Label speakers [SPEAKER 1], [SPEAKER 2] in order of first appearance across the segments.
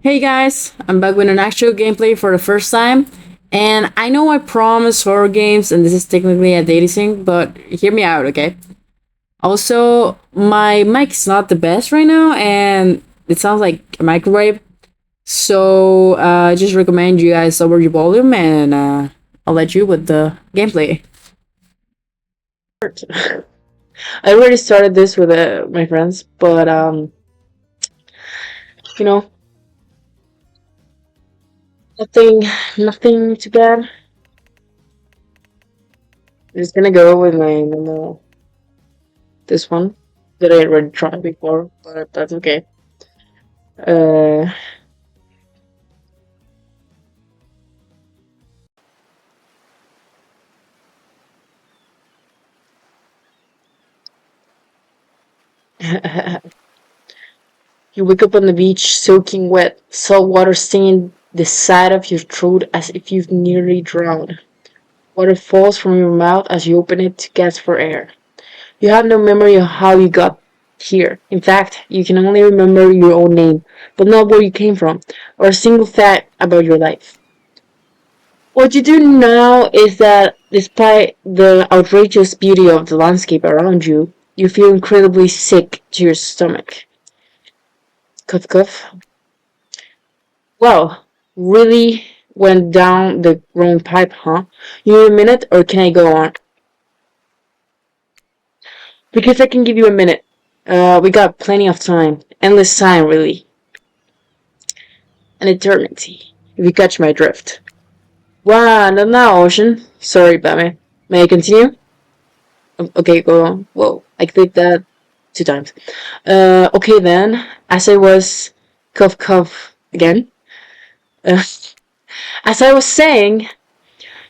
[SPEAKER 1] Hey guys, I'm back with an actual gameplay for the first time. And I know I promise horror games, and this is technically a dating sim, but hear me out, okay? Also, my mic's not the best right now, and it sounds like a microwave. So I just recommend you guys lower your volume, and I'll let you with the gameplay.
[SPEAKER 2] I already started this with my friends, but you know, nothing, nothing too bad. I'm just gonna go with my normal this one that I already tried before, but that's okay. Uh, you wake up on the beach, soaking wet, salt water stinging the side of your throat as if you've nearly drowned. Water falls from your mouth as you open it to gasp for air. You have no memory of how you got here. In fact, you can only remember your own name, but not where you came from, or a single fact about your life. What you do now is that, despite the outrageous beauty of the landscape around you, you feel incredibly sick to your stomach. Cough, cough. Well, really went down the wrong pipe, huh? You need a minute, or can I go on? Because I can give you a minute. We got plenty of time. Endless time, really. An eternity, if you catch my drift. Wow, not now, Ocean. Sorry, Batman. May I continue? Okay, go on. Whoa, I clicked that two times. Okay then. As I was, cough cough again. Uh, as I was saying,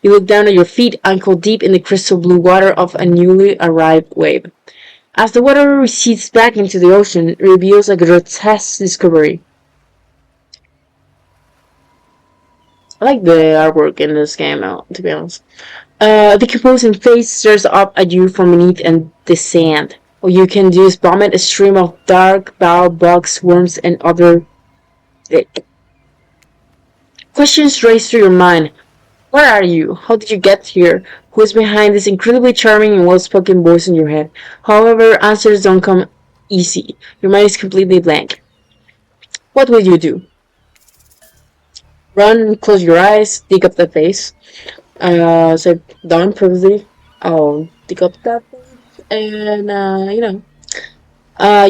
[SPEAKER 2] you look down at your feet, ankle deep in the crystal blue water of a newly arrived wave. As the water recedes back into the ocean, it reveals a grotesque discovery. I like the artwork in this game, to be honest. The decomposing face stares up at you from beneath and the sand. What you can do is vomit a stream of dark, foul bugs, worms, and other questions race through your mind. Where are you? How did you get here? Who is behind this incredibly charming and well-spoken voice in your head? However, answers don't come easy. Your mind is completely blank. What will you do? Run, close your eyes, dig up the face. So done, probably. I'll dig up that face, and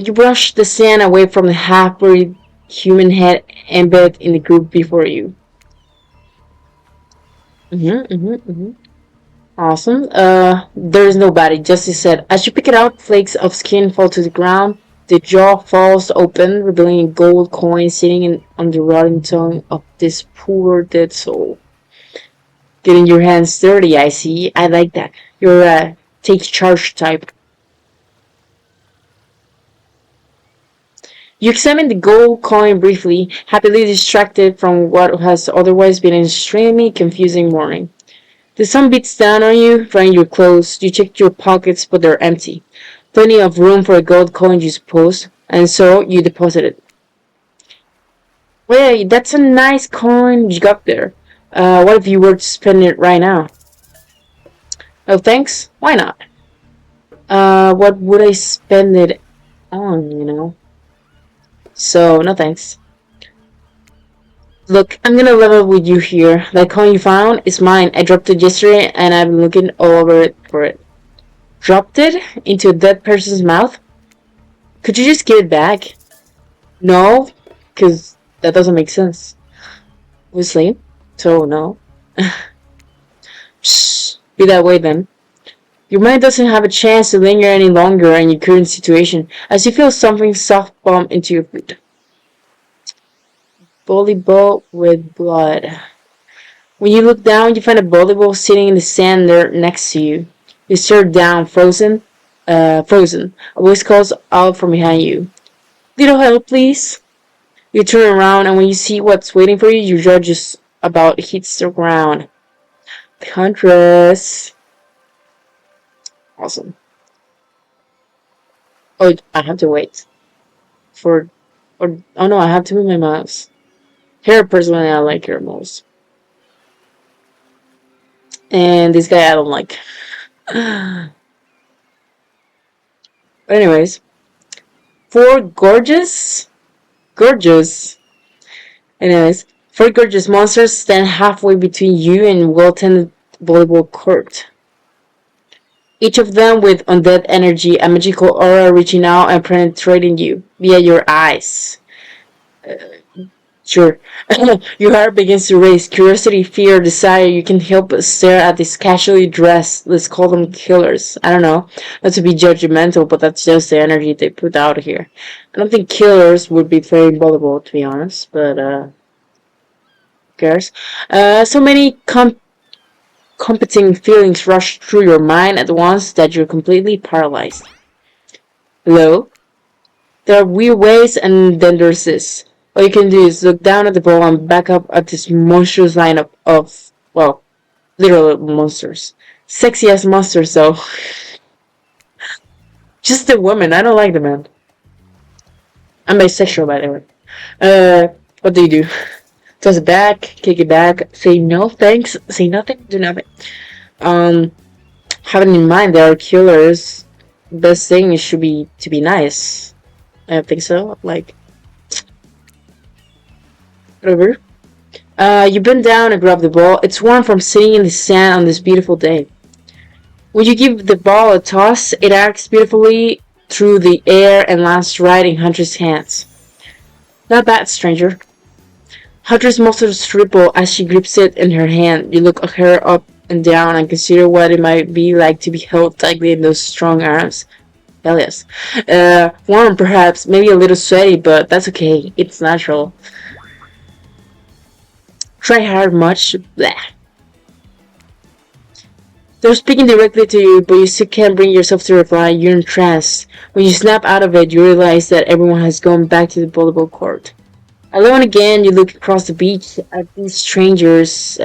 [SPEAKER 2] you brush the sand away from the half-buried human head embedded in the group before you. Awesome. There is nobody, just as said. As you pick it up, flakes of skin fall to the ground. The jaw falls open, revealing a gold coin sitting on the rotting tongue of this poor dead soul. Getting your hands dirty, I see. I like that. You're a take charge type. You examine the gold coin briefly, happily distracted from what has otherwise been an extremely confusing morning. The sun beats down on you, drying your clothes. You check your pockets, but they're empty. Plenty of room for a gold coin, you suppose, and so you deposit it. Wait, that's a nice coin you got there. What if you were to spend it right now? Oh, thanks? Why not? What would I spend it on? So, no thanks. Look, I'm gonna level with you here. That coin you found is mine. I dropped it yesterday and I've been looking all over it for it. Dropped it into a dead person's mouth? Could you just give it back? No, because that doesn't make sense. Obviously. So, no. Shh, be that way then. Your mind doesn't have a chance to linger any longer in your current situation as you feel something soft bump into your foot. Volleyball with blood. When you look down, you find a volleyball sitting in the sand there next to you. You stare down, frozen. A voice calls out from behind you. Little help, please. You turn around, and when you see what's waiting for you, your jaw just about hits the ground. The Huntress. Awesome. Oh, I have to wait for. Or oh no, I have to move my mouse. Her personally, I like her most. And this guy I don't like. But anyways, four gorgeous. Anyways, four gorgeous monsters stand halfway between you and well-tended volleyball court. Each of them with undead energy, a magical aura reaching out and penetrating you via your eyes. Sure. Your heart begins to race. Curiosity, fear, desire. You can help but stare at these casually dressed, let's call them killers. I don't know. Not to be judgmental, but that's just the energy they put out here. I don't think killers would be playing volleyball, to be honest, but, who cares? So many competing feelings rush through your mind at once that you're completely paralyzed. Hello? There are weird ways, and then there's this. All you can do is look down at the ball and back up at this monstrous lineup of, well, literal monsters. Sexy ass monsters, though. Just the women. I don't like the men. I'm bisexual, by the way. What do you do? Toss it back, kick it back, say no thanks, say nothing, do nothing. Having in mind there are killers, best thing should be to be nice. I don't think so. Like, whatever. You bend down and grab the ball. It's warm from sitting in the sand on this beautiful day. When you give the ball a toss, it arcs beautifully through the air and lands right in Hunter's hands. Not bad, stranger. Hunter's muscles ripple as she grips it in her hand. You look at her up and down and consider what it might be like to be held tightly in those strong arms. Hell yes. Warm perhaps, maybe a little sweaty, but that's okay. It's natural. Try hard much? Blah. They're speaking directly to you, but you still can't bring yourself to reply. You're entranced. When you snap out of it, you realize that everyone has gone back to the volleyball court. Alone again, you look across the beach at these strangers,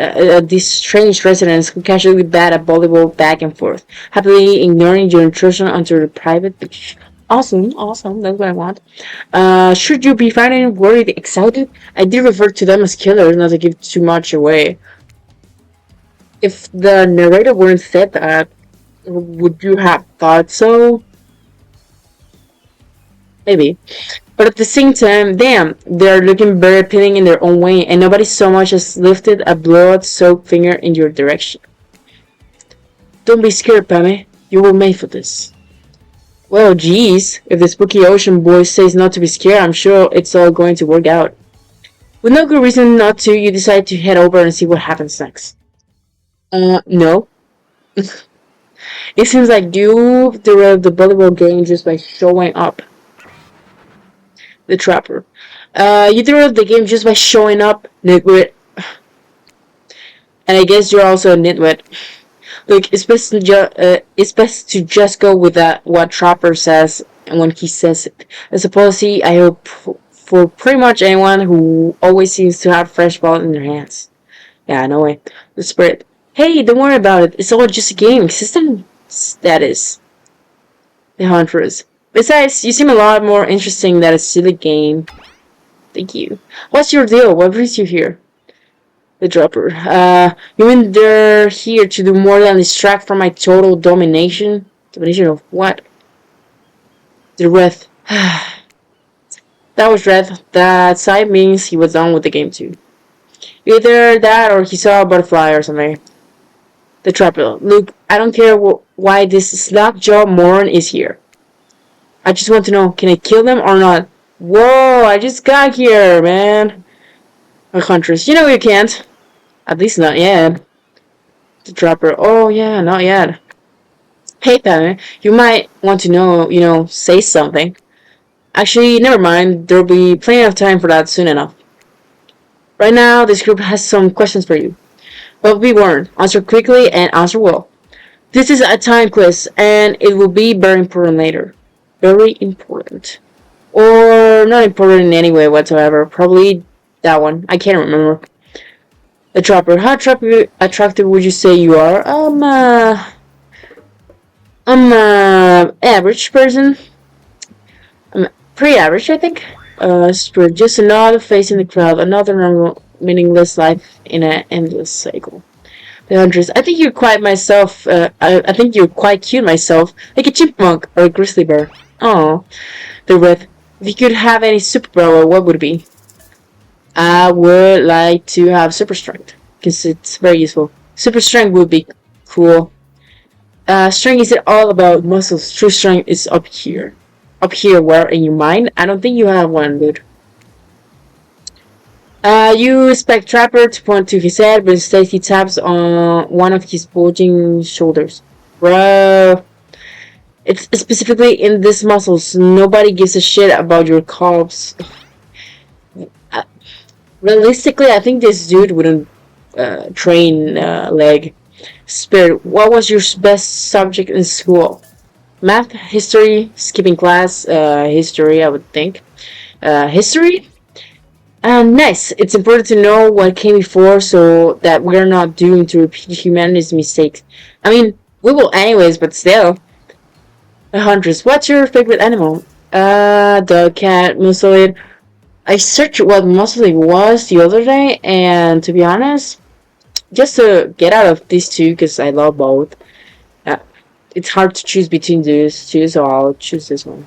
[SPEAKER 2] these strange residents who casually bat a volleyball back and forth, happily ignoring your intrusion onto the private beach. Awesome, that's what I want. Should you be finding worried, excited? I did refer to them as killers, not to give too much away. If the narrator weren't said that, would you have thought so? Maybe. But at the same time, damn, they're looking very appealing in their own way, and nobody so much as lifted a blood-soaked finger in your direction. Don't be scared, Pammy. You were made for this. Well, geez, if the spooky ocean boy says not to be scared, I'm sure it's all going to work out. With no good reason not to, you decide to head over and see what happens next. No. It seems like you derailed the volleyball game just by showing up. The Trapper. You derailed the game just by showing up, nitwit. And I guess you're also a nitwit. Look, it's best to just go with what Trapper says when he says it. It's a policy I hope for pretty much anyone who always seems to have fresh ball in their hands. Yeah, no way. The spirit. Hey, don't worry about it. It's all just a game. System status. The Huntress. Besides, you seem a lot more interesting than a silly game. Thank you. What's your deal? What brings you here? The Dropper. You mean they're here to do more than distract from my total domination? Domination of what? The Red. That was Red. That side means he was done with the game too. Either that or he saw a butterfly or something. The Trapper. Look, I don't care why this slack-jaw moron is here. I just want to know, can I kill them or not? Whoa, I just got here, man. A Huntress. You know you can't. At least not yet. The Trapper. Oh, yeah, not yet. Hey, Pammy, you might want to know, say something. Actually, never mind. There'll be plenty of time for that soon enough. Right now, this group has some questions for you. But be warned, answer quickly and answer well. This is a time quiz, and it will be very important later. Very important. Or not important in any way whatsoever. Probably that one. I can't remember. The Trapper. How attractive would you say you are? I'm a average person. I'm pretty average, I think. Spirit, just another face in the crowd, another normal, meaningless life in an endless cycle. The Huntress, I think you're quite myself. I think you're quite cute myself, like a chipmunk or a grizzly bear. Oh, the Red. If you could have any superpower, what would it be? I would like to have super strength because it's very useful. Super strength would be cool. Strength isn't all about muscles. True strength is up here. Up here, where in your mind? I don't think you have one, dude. You expect Trapper to point to his head, but instead he taps on one of his bulging shoulders. Bro, it's specifically in these muscles. Nobody gives a shit about your calves. Uh, Realistically, I think this dude wouldn't train leg. Spirit, what was your best subject in school? Math, history, skipping class, history, I would think. History? Nice. It's important to know what came before so that we're not doomed to repeat humanity's mistakes. I mean, we will anyways, but still. Huntress, what's your favorite animal? The cat, muscleid. I searched what muscleid was the other day, and to be honest, just to get out of these two, because I love both, uh, it's hard to choose between these two, so I'll choose this one.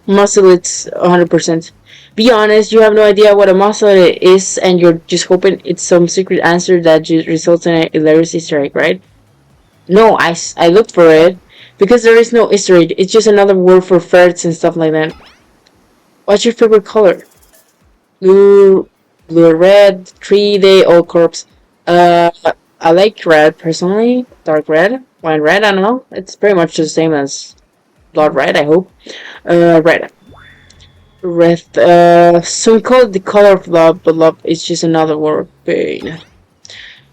[SPEAKER 2] Muscleid's 100%. Be honest, you have no idea what a muscleid is, and you're just hoping it's some secret answer that just results in a hilarious Easter egg, right? No, I looked for it. Because there is no Easter egg, it's just another word for ferrets and stuff like that. What's your favorite color? Blue, blue or red, 3-day old corpse. Uh, I like red personally. Dark red, wine red, I don't know. It's pretty much the same as blood red, I hope. Red. Red, some call it the color of love, but love is just another word of pain.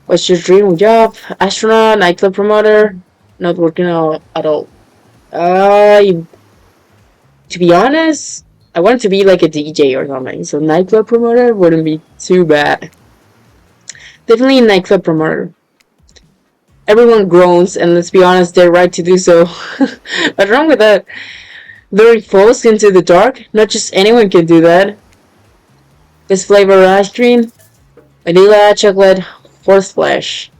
[SPEAKER 2] What's your dream job? Astronaut, nightclub promoter? Not working out at all. Uh, to be honest, I wanted to be like a DJ or something, so nightclub promoter wouldn't be too bad. Definitely a nightclub promoter. Everyone groans, and let's be honest, they're right to do so. What's wrong with that? Luring folks into the dark? Not just anyone can do that. This flavor of ice cream? Vanilla, chocolate, horse flesh.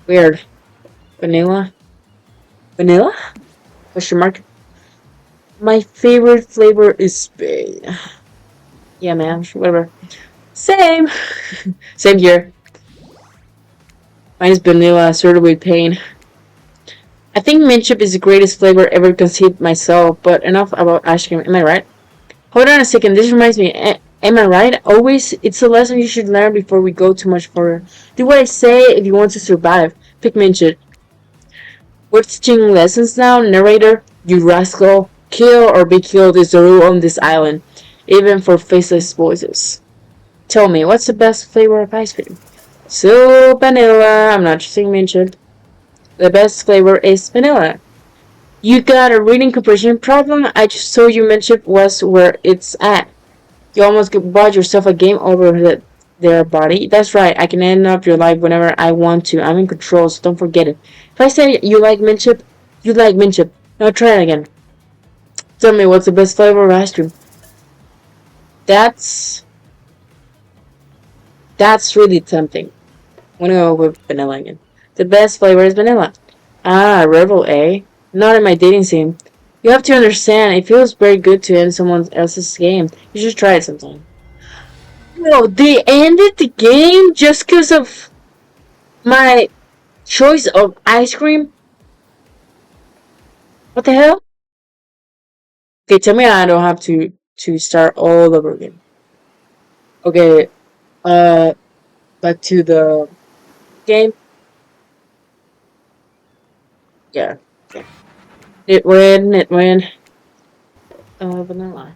[SPEAKER 2] Weird. Vanilla? Vanilla? Question mark. My favorite flavor is Spain. Yeah, man. Whatever. Same. Same here. Mine is vanilla, sort of with pain. I think mint chip is the greatest flavor ever conceived myself, but enough about ice cream. Am I right? Hold on a second. This reminds me. Am I right? Always, it's a lesson you should learn before we go too much further. Do what I say if you want to survive. Pick mint chip. We're teaching lessons now, narrator. You rascal. Kill or be killed is the rule on this island, even for faceless voices. Tell me, what's the best flavor of ice cream? So, vanilla. I'm not choosing mint chip. The best flavor is vanilla. You got a reading comprehension problem? I just told you mint chip was where it's at. You almost bought yourself a game over their body. That's right, I can end up your life whenever I want to. I'm in control, so don't forget it. If I say you like mint chip, you like mint chip. Now try it again. Tell me, what's the best flavor of ice cream? That's really tempting. I'm gonna go with vanilla again. The best flavor is vanilla. Ah, rebel, eh? Not in my dating scene. You have to understand, it feels very good to end someone else's game. You should try it sometime. No, they ended the game just because of my choice of ice cream? What the hell? Okay, tell me I don't have to start all over again. Okay, uh, back to the game. Yeah, okay. It win. Vanilla.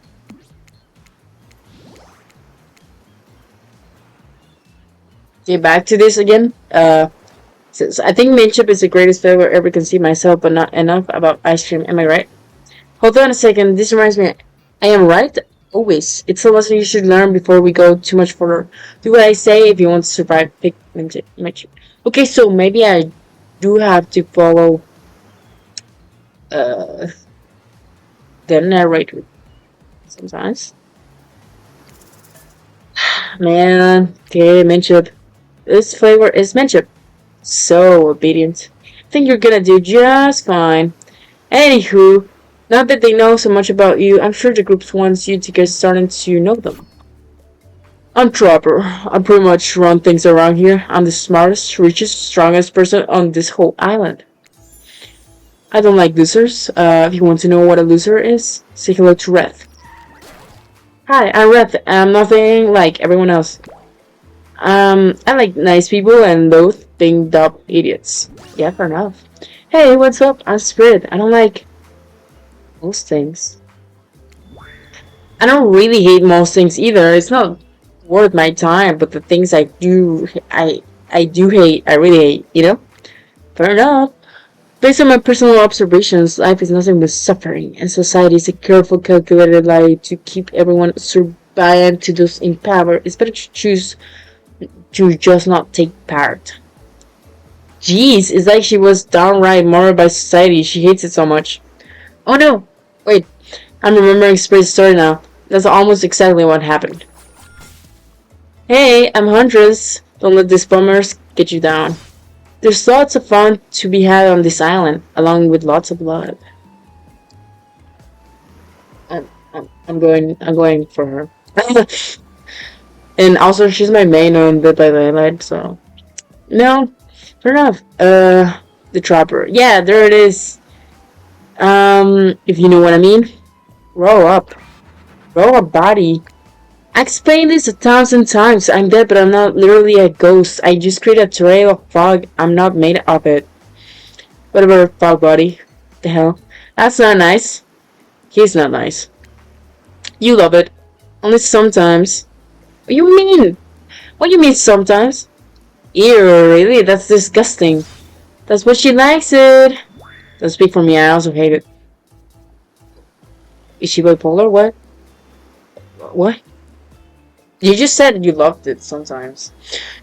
[SPEAKER 2] Okay, back to this again. Since I think mint chip is the greatest flavor ever conceived myself, but not enough about ice cream. Am I right? Hold on a second. This reminds me. I am right. Always. It's a lesson you should learn before we go too much further. Do what I say if you want to survive. Pick mint chip. Mint chip. Okay, so maybe I do have to follow uh the narrator sometimes. Man, okay, Manship. This flavor is Manship. So obedient. I think you're gonna do just fine. Anywho, now that they know so much about you, I'm sure the group wants you to get started to know them. I'm Trapper. I pretty much run things around here. I'm the smartest, richest, strongest person on this whole island. I don't like losers. If you want to know what a loser is, say hello to Reth. Hi, I'm Reth. I'm nothing like everyone else. I like nice people and both being dumb idiots. Yeah, fair enough. Hey, what's up? I'm Spirit. I don't like most things. I don't really hate most things either. It's not worth my time, but the things I do hate, I really hate, you know? Fair enough. Based on my personal observations, life is nothing but suffering, and society is a careful, calculated lie to keep everyone subservient to those in power. It's better to choose to just not take part. Jeez, it's like she was downright marred by society. She hates it so much. Oh no! Wait, I'm remembering Spray's story now. That's almost exactly what happened. Hey, I'm Huntress. Don't let these bummers get you down. There's lots of fun to be had on this island, along with lots of blood. I'm going for her. And also, she's my main on Dead by Daylight, so... No, fair enough. The Trapper. Yeah, there it is. If you know what I mean. Roll up. Roll a body. I explained this 1,000 times. I'm dead, but I'm not literally a ghost. I just create a trail of fog. I'm not made of it. Whatever, fog body. The hell? That's not nice. He's not nice. You love it. Only sometimes. What do you mean? What do you mean sometimes? Ew, really? That's disgusting. That's what she likes it. Don't speak for me, I also hate it. Is she bipolar? What? What? You just said you loved it sometimes.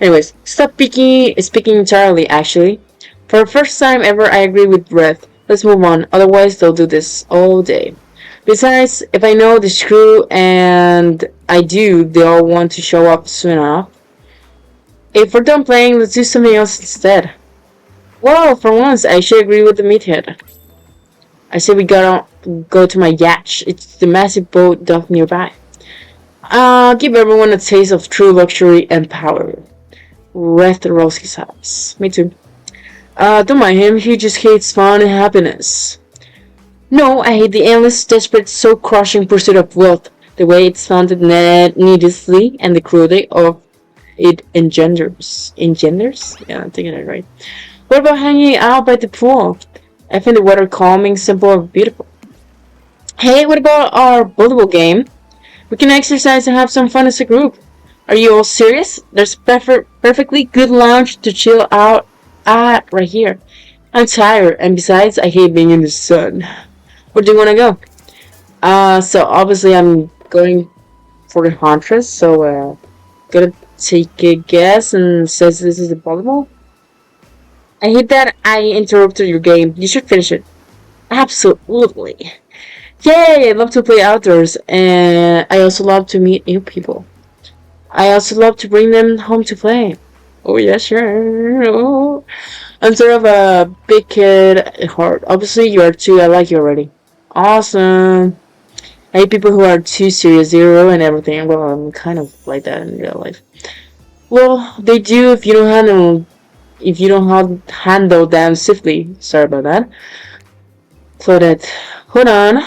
[SPEAKER 2] Anyways, stop speaking entirely, actually. For the first time ever, I agree with Breath. Let's move on, otherwise they'll do this all day. Besides, if I know this crew, and I do, they all want to show up soon enough. If we're done playing, let's do something else instead. Well, for once, I should agree with the meathead. I say we gotta go to my yacht. It's the massive boat docked nearby. Give everyone a taste of true luxury and power. Reth rolls his eyes. Me too. Don't mind him, he just hates fun and happiness. No, I hate the endless, desperate, soul-crushing pursuit of wealth, the way it's founded needlessly, and the cruelty of it engenders. Engenders? Yeah, I'm thinking it right. What about hanging out by the pool? I find the weather calming, simple, and beautiful. Hey, what about our volleyball game? We can exercise and have some fun as a group. Are you all serious? There's perfectly good lounge to chill out at right here. I'm tired, and besides, I hate being in the sun. Where do you want to go? So obviously I'm going for the Huntress, so gonna take a guess and says this is a volleyball. I hate that I interrupted your game. You should finish it. Absolutely. Yay! I love to play outdoors, and I also love to meet new people. I also love to bring them home to play. Oh yeah, sure. Oh. I'm sort of a big kid at heart. Obviously, you are too. I like you already. Awesome. I hate people who are too serious, zero, and everything. Well, I'm kind of like that in real life. Well, they do if you don't handle them swiftly. Sorry about that. Claudette, hold on.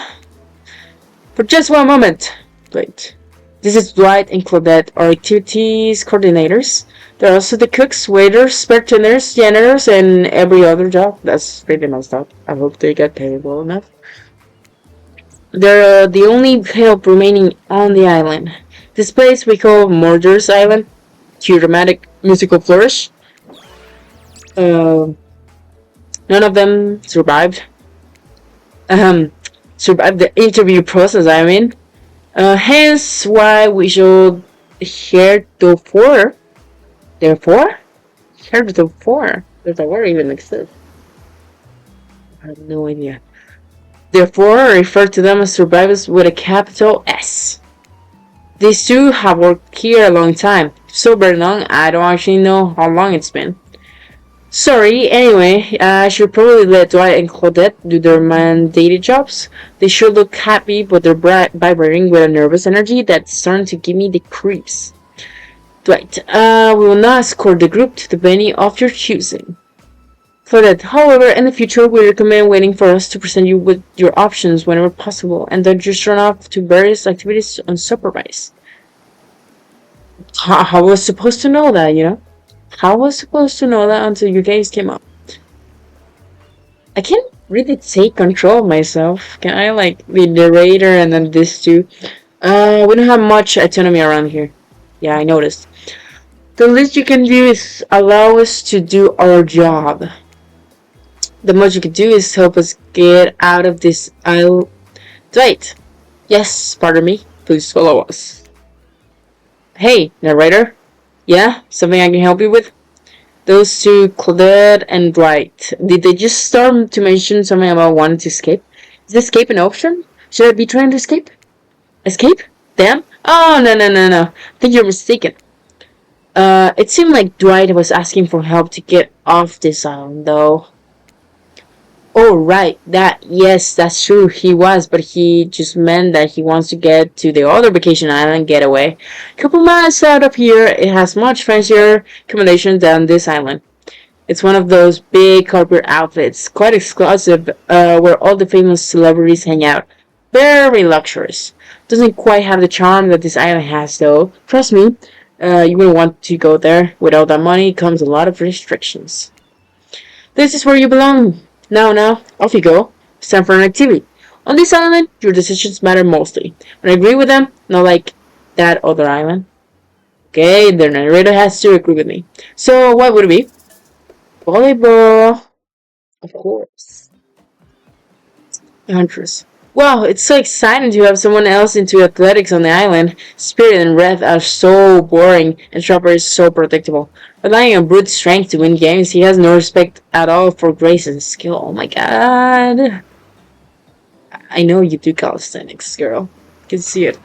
[SPEAKER 2] For just one moment. Wait. This is Dwight and Claudette, our activities coordinators. They're also the cooks, waiters, bartenders, janitors, and every other job. That's really messed up. I hope they get paid well enough. They're the only help remaining on the island. This place we call Murder's Island. Cue dramatic musical flourish. None of them survived. Survived the interview process, I mean. Hence why we should heretofore. Therefore? Heretofore? Does that word even exist? I have no idea. Therefore, refer to them as survivors with a capital S. These two have worked here a long time. So very long, I don't actually know how long it's been. Sorry, anyway, I should probably let Dwight and Claudette do their mandated jobs. They sure look happy, but they're vibrating with a nervous energy that's starting to give me the creeps. Dwight, we will now escort the group to the venue of your choosing. Claudette, however, in the future, we recommend waiting for us to present you with your options whenever possible, and don't just run off to various activities unsupervised. How was supposed to know that, you know? How was supposed to know that until you guys came up? I can't really take control of myself. Can I like be narrator and then this too? We don't have much autonomy around here. Yeah, I noticed. The least you can do is allow us to do our job. The most you can do is help us get out of this aisle. Dwight. Yes, pardon me. Please follow us. Hey, narrator. Yeah, something I can help you with? Those two, Claudette and Dwight, did they just start to mention something about wanting to escape? Is escape an option? Should I be trying to escape? Escape? Damn. Oh, no. I think you're mistaken. It seemed like Dwight was asking for help to get off this island, though. Oh, right. Yes, that's true. He was, but he just meant that he wants to get to the other vacation island getaway. A couple miles out of here, it has much fancier accommodations than this island. It's one of those big corporate outfits, quite exclusive, where all the famous celebrities hang out. Very luxurious. Doesn't quite have the charm that this island has, though. Trust me, you wouldn't want to go there. With all that money comes a lot of restrictions. This is where you belong. Now, off you go. It's time for an activity. On this island, your decisions matter mostly. When I agree with them, not like that other island. Okay, the narrator has to agree with me. So, what would it be? Volleyball. Of course. Huntress. Wow, it's so exciting to have someone else into athletics on the island. Spirit and Red are so boring, and Chopper is so predictable. Relying on brute strength to win games, he has no respect at all for grace and skill. Oh my god. I know you do calisthenics, girl. I can see it.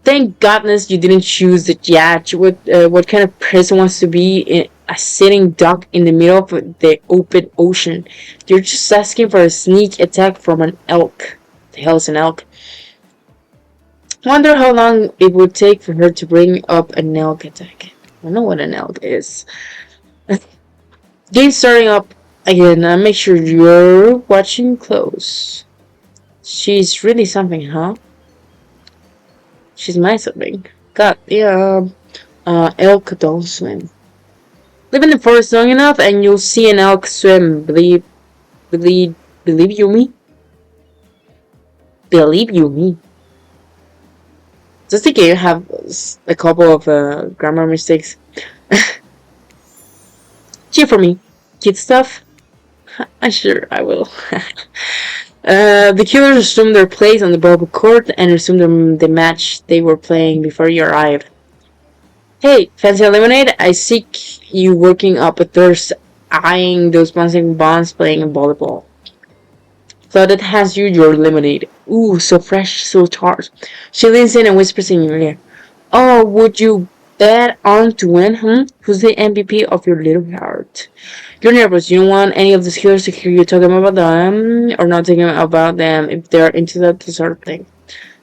[SPEAKER 2] Thank goodness you didn't choose the yacht. What kind of person wants to be a sitting duck in the middle of the open ocean? You're just asking for a sneak attack from an elk. The hell is an elk? Wonder how long it would take for her to bring up an elk attack. I don't know what an elk is. Game starting up again. Make sure you're watching close. She's really something, huh? She's my something. God, yeah. Elk don't swim. Live in the forest long enough and you'll see an elk swim. Believe you me? Believe you me? Does the game have a couple of grammar mistakes? Cheer for me. Kid stuff? Sure, I will. The killers assumed their place on the bubble court and resumed the match they were playing before you arrived. Hey, fancy lemonade? I seek you working up a thirst, eyeing those bouncing bonds playing in volleyball. Claudette has you your lemonade. Ooh, so fresh, so tart. She leans in and whispers in your ear. Oh, would you bet on to win, Who's the MVP of your little heart? You're nervous. You don't want any of the killers to hear you talking about them or not talking about them if they're into that sort of thing.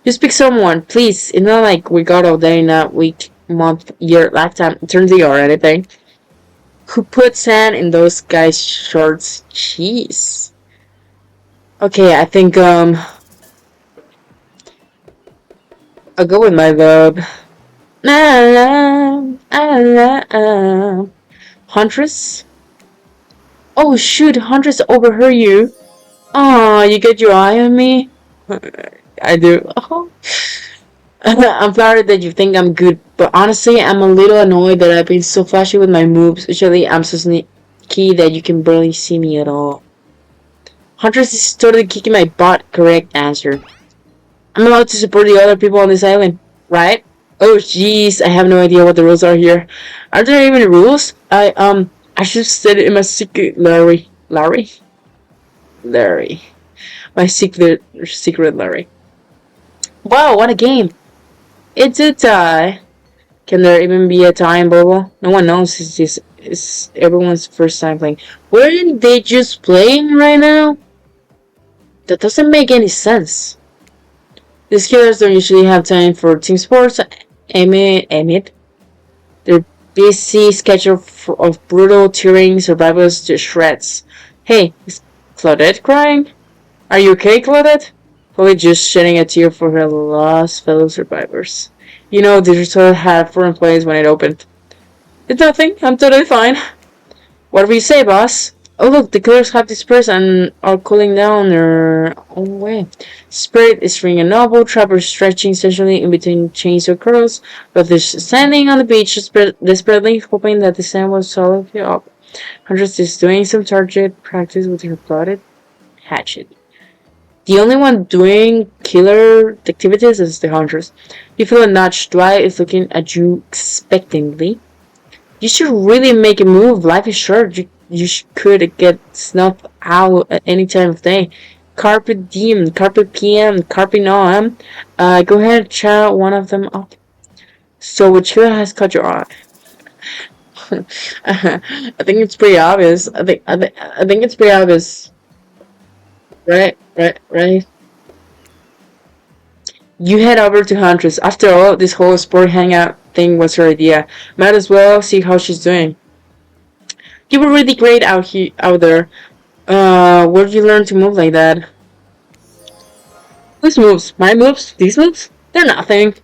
[SPEAKER 2] Just pick someone, please. It's not like we got all day in a week, month, year, lifetime, eternity, or anything. Who put sand in those guys' shorts? Jeez. Okay, I think, I'll go with my love. Huntress? Oh shoot, Huntress overheard you. Oh, you get your eye on me? I do. Oh. I'm flattered that you think I'm good, but honestly, I'm a little annoyed that I've been so flashy with my moves. Usually, I'm so sneaky that you can barely see me at all. Huntress is totally kicking my butt. Correct answer. I'm allowed to support the other people on this island, right? Oh jeez, I have no idea what the rules are here. Are there even rules? I should said it in my secret, Larry. My secret Larry. Wow, what a game! It's a tie. Can there even be a tie in Bobo? No one knows. It's everyone's first time playing. Weren't they just playing right now? That doesn't make any sense. These killers don't usually have time for team sports. Emit. Their busy schedule of brutal tearing survivors to shreds. Hey, is Claudette crying? Are you okay, Claudette? Probably just shedding a tear for her lost fellow survivors. You know, the resort had 4 employees when it opened. It's nothing. I'm totally fine. What do you say, boss? Oh look, the killers have dispersed and are cooling down their own way. Spirit is ringing a novel, Trapper stretching sexually in between chainsaw curls, but they're standing on the beach desperately hoping that the sand will swallow you up. Huntress is doing some target practice with her blooded hatchet. The only one doing killer activities is the Huntress. You feel a nudge. Dwight is looking at you expectantly. You should really make a move. Life is short. You could get snuffed out at any time of day. Carpe diem, carpe PM, carpe noam. Go ahead, chat one of them up. So which killer has caught your eye? I think it's pretty obvious. I think it's pretty obvious. Right. You head over to Huntress. After all, this whole sport hangout thing was her idea. Might as well see how she's doing. You were really great out there. Where did you learn to move like that? Whose moves? My moves? These moves? They're nothing.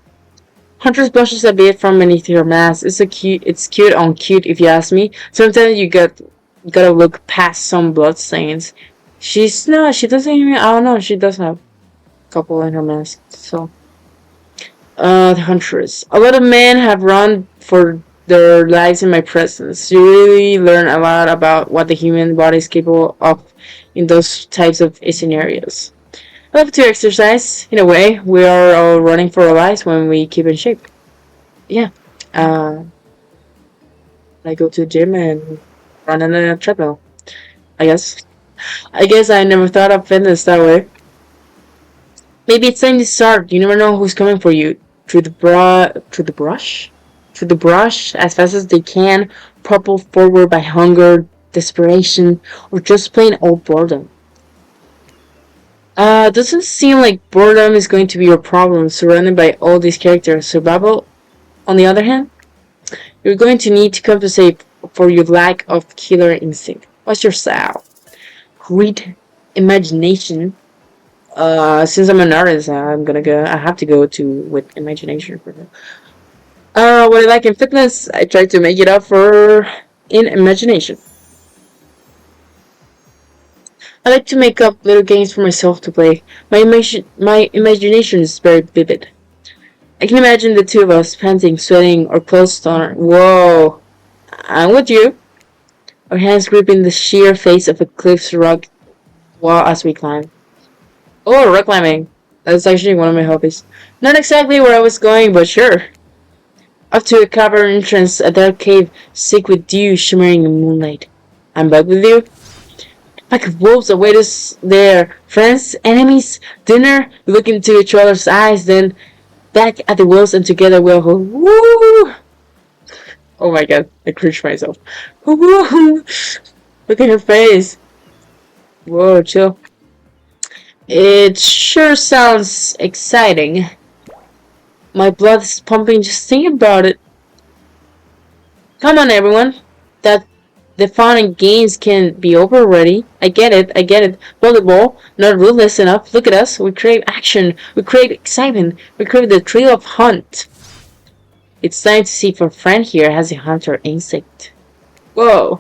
[SPEAKER 2] Huntress blushes a bit from beneath her mask. It's cute on cute if you ask me. Sometimes you gotta look past some blood stains. She doesn't even, I don't know, she does have a couple in her mask, so. The Huntress. A lot of men have run for their lives in my presence. You really learn a lot about what the human body is capable of in those types of scenarios. I love to exercise. In a way, we are all running for our lives when we keep in shape. Yeah. I go to the gym and run on a treadmill. I guess. I guess I never thought of fitness that way. Maybe it's time to start. You never know who's coming for you. Through the brush, as fast as they can, propelled forward by hunger, desperation, or just plain old boredom. Doesn't seem like boredom is going to be your problem, surrounded by all these characters. Survival, on the other hand, you're going to need to compensate for your lack of killer instinct. What's your style? Great imagination. Since I'm an artist, I have to go with imagination for that. What I like in fitness, I try to make it up for in imagination. I like to make up little games for myself to play. My imagination is very vivid. I can imagine the two of us panting, sweating, or close on. Whoa! I'm with you. Our hands gripping the sheer face of a cliff's rock wall as we climb. Oh, rock climbing. That's actually one of my hobbies. Not exactly where I was going, but sure. Up to a cavern entrance, a dark cave, sick with dew shimmering in moonlight. I'm back with you. A pack of wolves await us there. Friends, enemies, dinner. We look into each other's eyes, then back at the wheels, and together we'll go, woo! Oh my god, I cringed myself. Woo! Look at her face. Whoa, chill. It sure sounds exciting. My blood is pumping just thinking about it. Come on, everyone. That the fun and games can be over already. I get it. Volleyball, not ruthless enough. Look at us. We crave action. We crave excitement. We crave the thrill of hunt. It's time to see if our friend here has a hunter instinct. Whoa.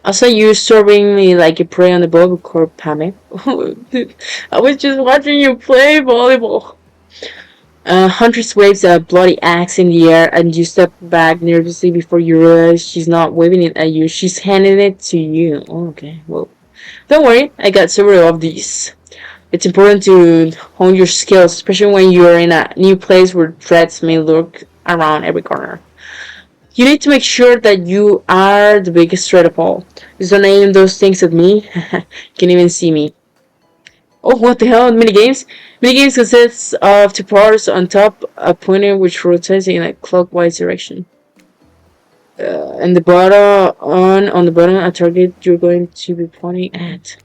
[SPEAKER 2] I saw you serving me like a prey on the volleyball court, Pammy. I was just watching you play volleyball. Huntress waves a bloody axe in the air, and you step back nervously before you realize she's not waving it at you. She's handing it to you. Oh, okay, well, don't worry. I got several of these. It's important to hone your skills, especially when you're in a new place where threats may lurk around every corner. You need to make sure that you are the biggest threat of all. Just don't aim those things at me. You can even see me. Oh, what the hell? Minigames? Minigames consists of two parts on top, a pointer which rotates in a clockwise direction. And the bottom on the bottom a target you're going to be pointing at.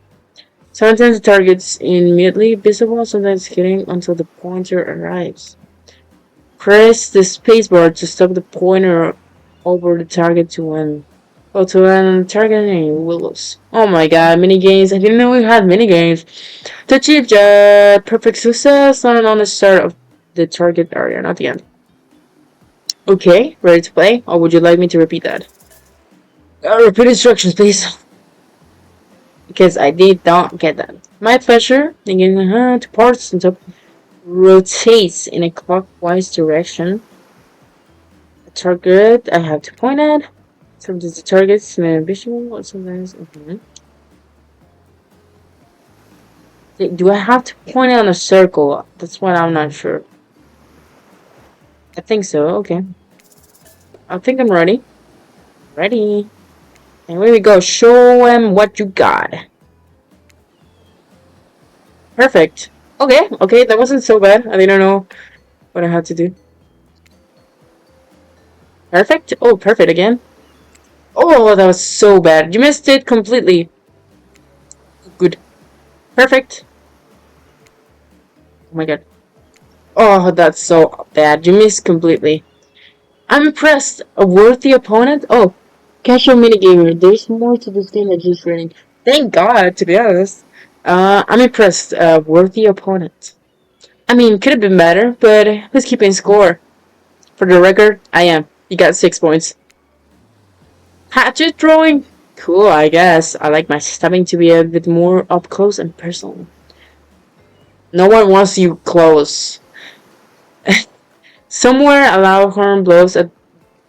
[SPEAKER 2] Sometimes the target's immediately visible, sometimes hitting until the pointer arrives. Press the spacebar to stop the pointer over the target to win. Oh, to win target and you will lose. Oh my god, minigames. I didn't know we had minigames. To achieve perfect success on the start of the target area, not the end. Okay, ready to play? Or would you like me to repeat that? Repeat instructions, please. Because I did not get that. My pleasure. Again, two parts on top rotates in a clockwise direction. A target I have to point at. Sometimes the target's visual, sometimes. Do I have to point it on a circle? That's what I'm not sure. I think so. Okay. I think I'm ready. Ready. And here we go. Show them what you got. Perfect. Okay, okay, that wasn't so bad. I didn't know what I had to do. Perfect. Oh, perfect again. Oh, that was so bad. You missed it completely. Good. Perfect. Oh my god. Oh, that's so bad. You missed completely. I'm impressed. A worthy opponent? Oh, casual minigamer. There's more to this game than just running. Thank God, to be honest. I'm impressed. A worthy opponent. I mean, could have been better, but who's keeping score? For the record, I am. You got 6 points. Hatchet throwing? Cool, I guess. I like my stabbing to be a bit more up close and personal. No one wants you close. Somewhere, a loud horn blows at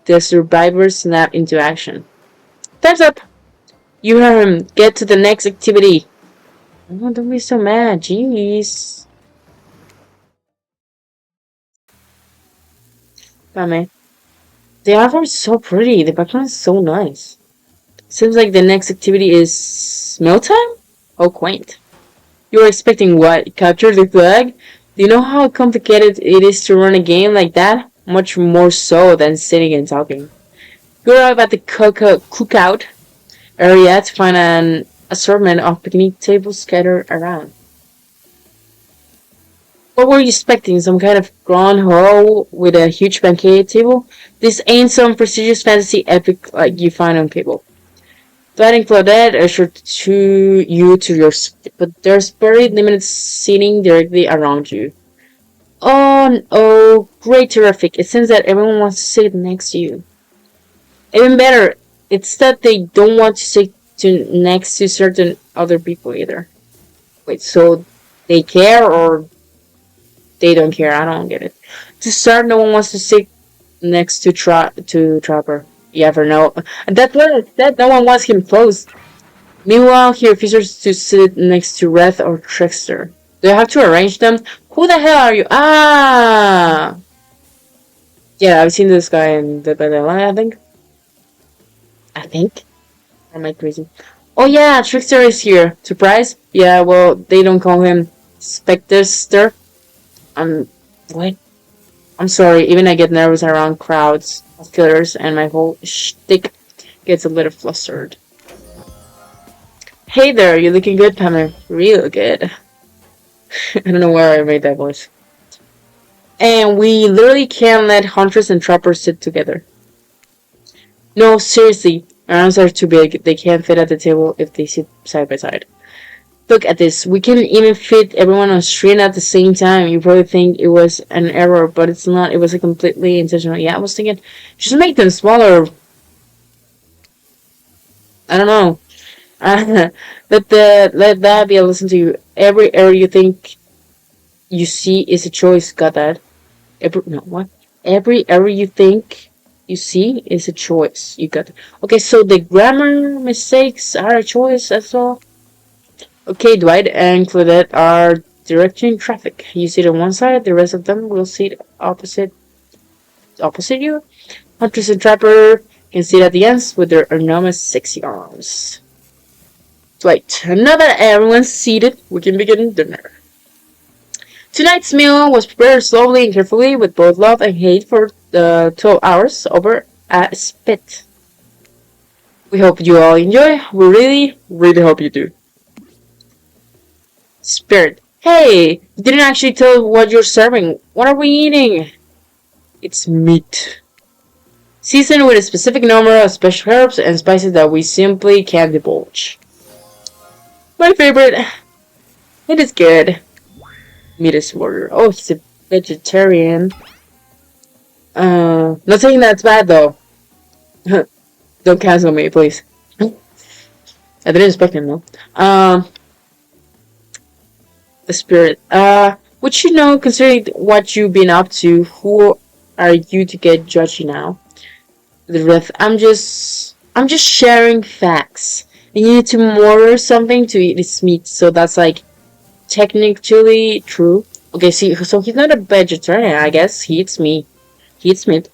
[SPEAKER 2] the survivors snap into action. Time's up! You heard him. Get to the next activity. Oh, don't be so mad. Jeez. Bye, man. The art is so pretty. The background is so nice. Seems like the next activity is mealtime? Oh, quaint. You were expecting what? Capture the flag? Do you know how complicated it is to run a game like that? Much more so than sitting and talking. You arrive at the cookout area to find an assortment of picnic tables scattered around. What were you expecting? Some kind of grand hall with a huge banquet table? This ain't some prestigious fantasy epic like you find on cable. Lighting Claudette assured to you to your seat, but there's very limited seating directly around you. Oh, great, terrific. It seems that everyone wants to sit next to you. Even better, it's that they don't want to sit next to certain other people either. Wait, so they care or they don't care? I don't get it. To start, no one wants to sit next to Trapper. You ever know? That's what that no one wants him close. Meanwhile, he refuses to sit next to Wrath or Trickster. Do I have to arrange them? Who the hell are you? Ah! Yeah, I've seen this guy in the Line, I think. Or am I crazy? Oh yeah, Trickster is here. Surprise? Yeah, well, they don't call him Specter. What? I'm sorry, even I get nervous around crowds of killers and my whole shtick gets a little flustered. Hey there, you looking good, Pamela. Real good. I don't know where I made that voice. And we literally can't let Huntress and Trappers sit together. No, seriously, our arms are too big. They can't fit at the table if they sit side by side. Look at this. We can even fit everyone on screen at the same time. You probably think it was an error, but it's not. It was a completely intentional. Yeah, I was thinking, just make them smaller. I don't know. Let that be a lesson to you. Every error you think you see is a choice. Got that? Every error you think you see is a choice. You got it. Okay, so the grammar mistakes are a choice as well. Okay, Dwight and Claudette are directing traffic. You sit on one side, the rest of them will sit opposite you. Huntress and Trapper can sit at the ends with their enormous sexy arms. Right, now that everyone's seated, we can begin dinner. Tonight's meal was prepared slowly and carefully with both love and hate for the 12 hours over a spit. We hope you all enjoy. We really, really hope you do. Spirit. Hey, you didn't actually tell what you're serving. What are we eating? It's meat. Seasoned with a specific number of special herbs and spices that we simply can't divulge. My favorite. It is good. Meat is warrior. Oh, he's a vegetarian. Not saying that's bad though. Don't cancel me, please. I didn't expect him though. The spirit. Would you know, considering what you've been up to, who are you to get judgy now? The rest. I'm just sharing facts. You need to murder something to eat its meat, so that's like technically true. Okay, see, so he's not a vegetarian, I guess. He eats meat. He eats meat.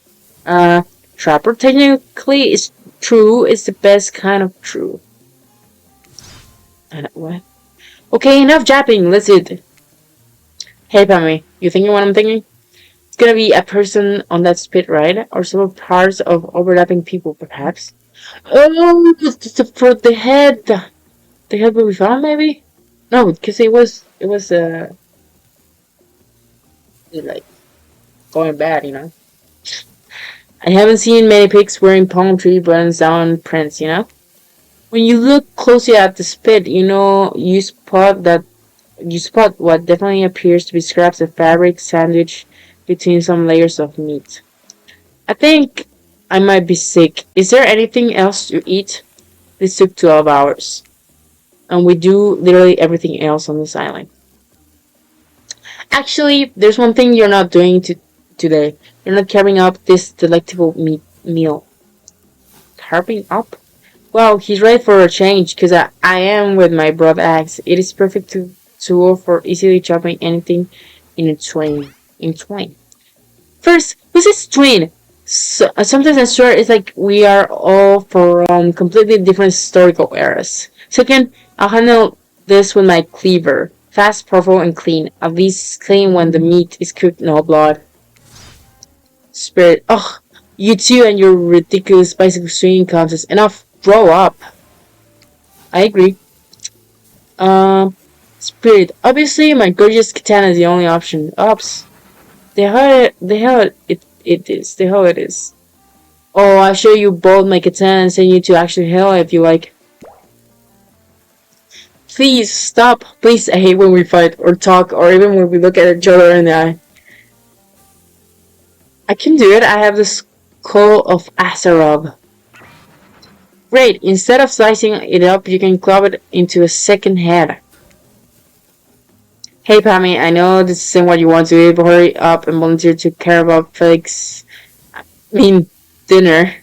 [SPEAKER 2] Trapper technically is true. It's the best kind of true. What? Okay, enough japping. Let's eat. Hey, Pammy, you thinking what I'm thinking? It's gonna be a person on that spit, right? Or several parts of overlapping people, perhaps. Oh, for the head. The head will be found, maybe? No, because it was like going bad, you know. I haven't seen many pigs wearing palm tree buttons down prints, you know. When you look closely at the spit, you spot what definitely appears to be scraps of fabric sandwiched between some layers of meat. I think I might be sick. Is there anything else to eat? This took 12 hours. And we do literally everything else on this island. Actually, there's one thing you're not doing today. You're not carving up this delectable meal. Carving up? Well, he's ready for a change, because I am with my broad axe. It is perfect tool for easily chopping anything in twain. First, who's this twain? So, sometimes I swear it's like we are all from completely different historical eras. Second, I'll handle this with my cleaver. Fast, powerful, and clean. At least clean when the meat is cooked, no blood. Spirit. Ugh, you two and your ridiculous bicycle swinging contest. Enough. Grow up. I agree. Spirit. Obviously, my gorgeous katana is the only option. Ops. The hell it is. The hell it is. Oh, I'll show you both my katana and send you to actually hell if you like. Please stop. Please, I hate when we fight or talk or even when we look at each other in the eye. I can do it. I have the skull of Asarob. Great. Instead of slicing it up, you can club it into a second head. Hey, Pammy, I know this isn't what you want to do, but hurry up and volunteer to care about dinner.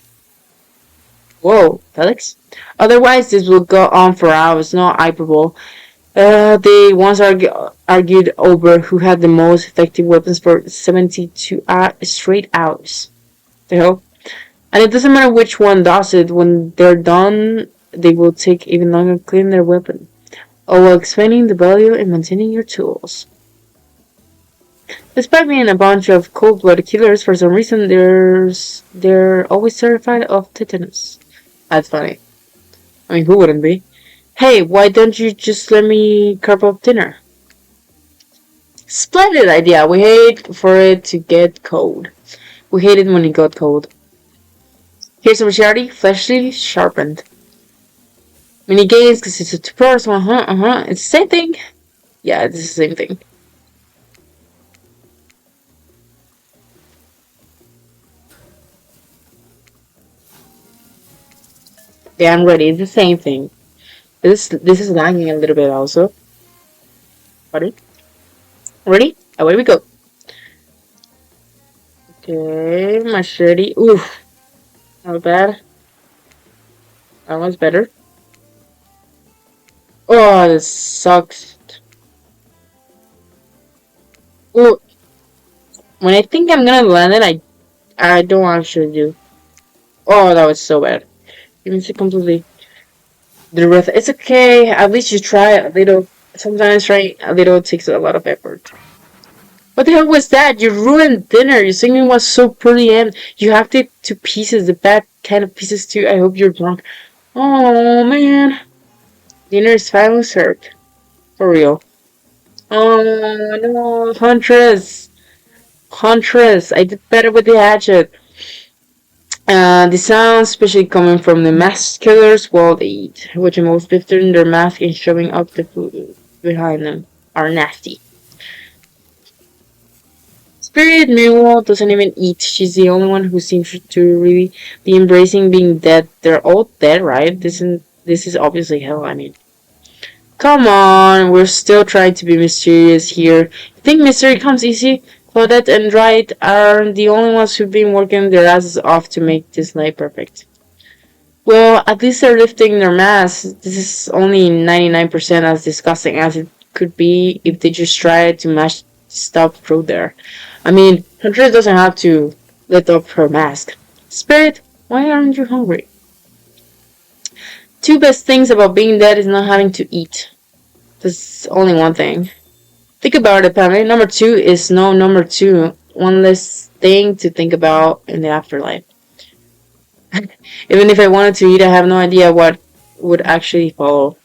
[SPEAKER 2] Whoa, Felix? Otherwise, this will go on for hours, no hyperbole. They once argued over who had the most effective weapons for 72 straight hours. The hell? And it doesn't matter which one does it, when they're done, they will take even longer to clean their weapon. All while explaining the value in maintaining your tools. Despite being a bunch of cold-blooded killers, for some reason they're always terrified of tetanus. That's funny. I mean, who wouldn't be? Hey, why don't you just let me carve up dinner? Splendid idea. We hate for it to get cold. We hate it when it got cold. Here's some charity, fleshly, sharpened. Mini games, because it's a two-person, It's the same thing. Yeah, it's the same thing. Yeah, I'm ready. It's the same thing. This is lagging a little bit also. Ready? Ready? Away we go. Okay, machete. Oof. Not bad. That one's better. Oh, this sucks. Ooh. When I think I'm gonna land it, I don't actually do. Oh, that was so bad. It means it completely. The rest, it's okay. At least you try a little. Sometimes trying a little takes a lot of effort. What the hell was that? You ruined dinner. Your singing was so pretty and you hacked it to pieces. The bad kind of pieces too. I hope you're drunk. Oh man. Dinner is finally served. For real. Oh no, Huntress. Huntress. I did better with the hatchet. The sounds, especially coming from the masked killers while they eat, which most lifting their mask and shoving up the food behind them, are nasty. Spirit, meanwhile, doesn't even eat. She's the only one who seems to really be embracing being dead. They're all dead, right? This is obviously hell, I mean. Come on, we're still trying to be mysterious here. You think mystery comes easy? Claudette and Wright are the only ones who've been working their asses off to make this night perfect. Well, at least they're lifting their masks. This is only 99% as disgusting as it could be if they just tried to mash stuff through there. I mean, Huntress doesn't have to lift up her mask. Spirit, why aren't you hungry? Two best things about being dead is not having to eat. That's only one thing. Think about it, Pamela. Number two is no number two. One less thing to think about in the afterlife. Even if I wanted to eat, I have no idea what would actually follow.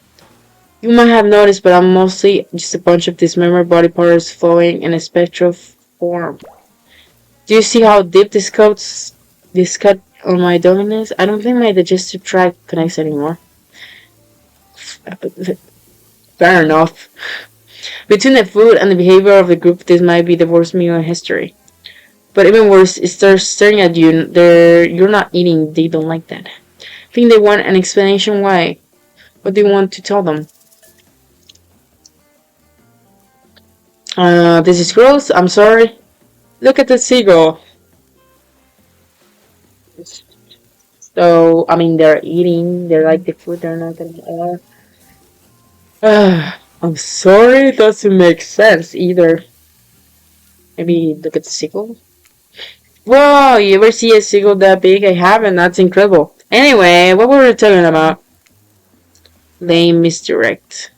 [SPEAKER 2] You might have noticed, but I'm mostly just a bunch of dismembered body parts flowing in a spectral form. Do you see how deep this cut on my abdomen is? I don't think my digestive tract connects anymore. Fair enough. Between the food and the behavior of the group, this might be the worst meal in history. But even worse is they're staring at you. You're not eating. They don't like that. I think they want an explanation why. What do you want to tell them? This is gross. I'm sorry. Look at the seagull. So, I mean, they're eating. They like the food. They're not gonna. I'm sorry. It doesn't make sense either. Maybe look at the seagull. Whoa! You ever see a seagull that big? I haven't. That's incredible. Anyway, what were we talking about? Lame misdirect.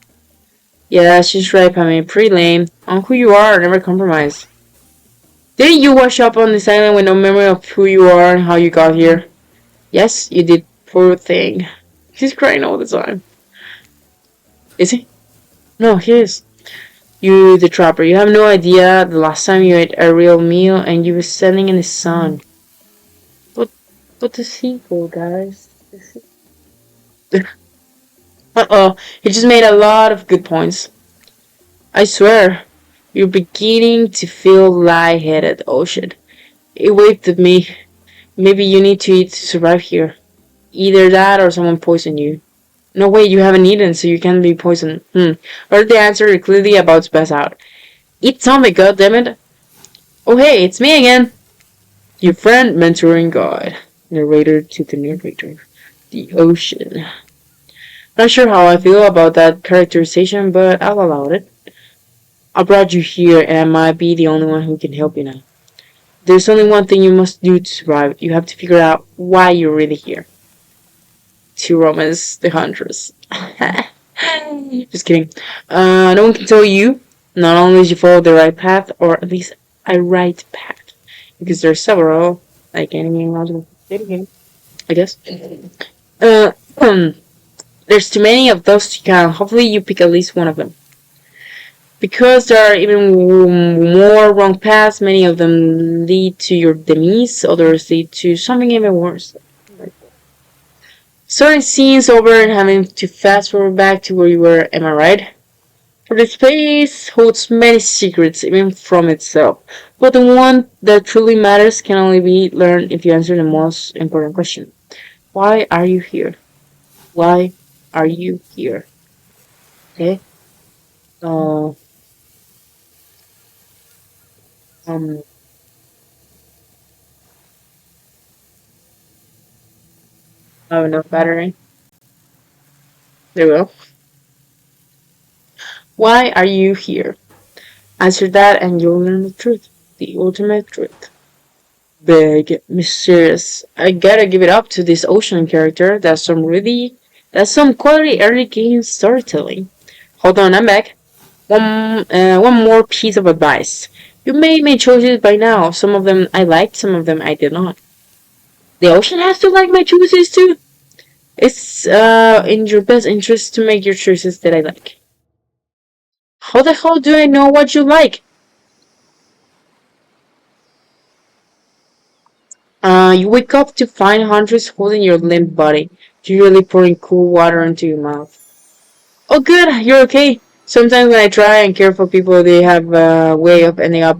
[SPEAKER 2] Yeah, she's right, I mean, pretty lame. On who you are, never compromise. Didn't you wash up on this island with no memory of who you are and how you got here? Yes, you did. Poor thing. He's crying all the time. Is he? No, he is. You, the trapper, you have no idea the last time you ate a real meal and you were standing in the sun. But the sequel, guys. Uh-oh, he just made a lot of good points. I swear, you're beginning to feel lightheaded, Ocean. It waved at me. Maybe you need to eat to survive here. Either that or someone poisoned you. No way, you haven't eaten, so you can't be poisoned. Heard the answer, you're clearly about to pass out. Eat something, goddammit. Oh hey, it's me again. Your friend, mentor, and guide. Narrator to the narrator. The ocean. Not sure how I feel about that characterization, but I'll allow it. I brought you here, and I might be the only one who can help you now. There's only one thing you must do to survive. You have to figure out why you're really here. To romance the Huntress. Just kidding. No one can tell you. Not only did you follow the right path, or at least a right path. Because there are several, like any logical video game, I guess. There's too many of those to count. Hopefully you pick at least one of them. Because there are even more wrong paths, many of them lead to your demise, others lead to something even worse. Certain scenes over and having to fast forward back to where you were, am I right? For the space holds many secrets, even from itself. But the one that truly matters can only be learned if you answer the most important question. Why are you here? Why are you here? Okay? Um, I have enough battery. There we go. Why are you here? Answer that and you'll learn the truth. The ultimate truth. Big, mysterious. I gotta give it up to this ocean character. That's some really That's some quality early game storytelling. Hold on, I'm back. One more piece of advice. You may make choices by now. Some of them I liked, some of them I did not. The ocean has to like my choices too. It's in your best interest to make your choices that I like. How the hell do I know what you like? You wake up to find hunters holding your limp body, usually pouring cool water into your mouth. Oh, good, you're okay. Sometimes when I try and care for people, they have a way of ending up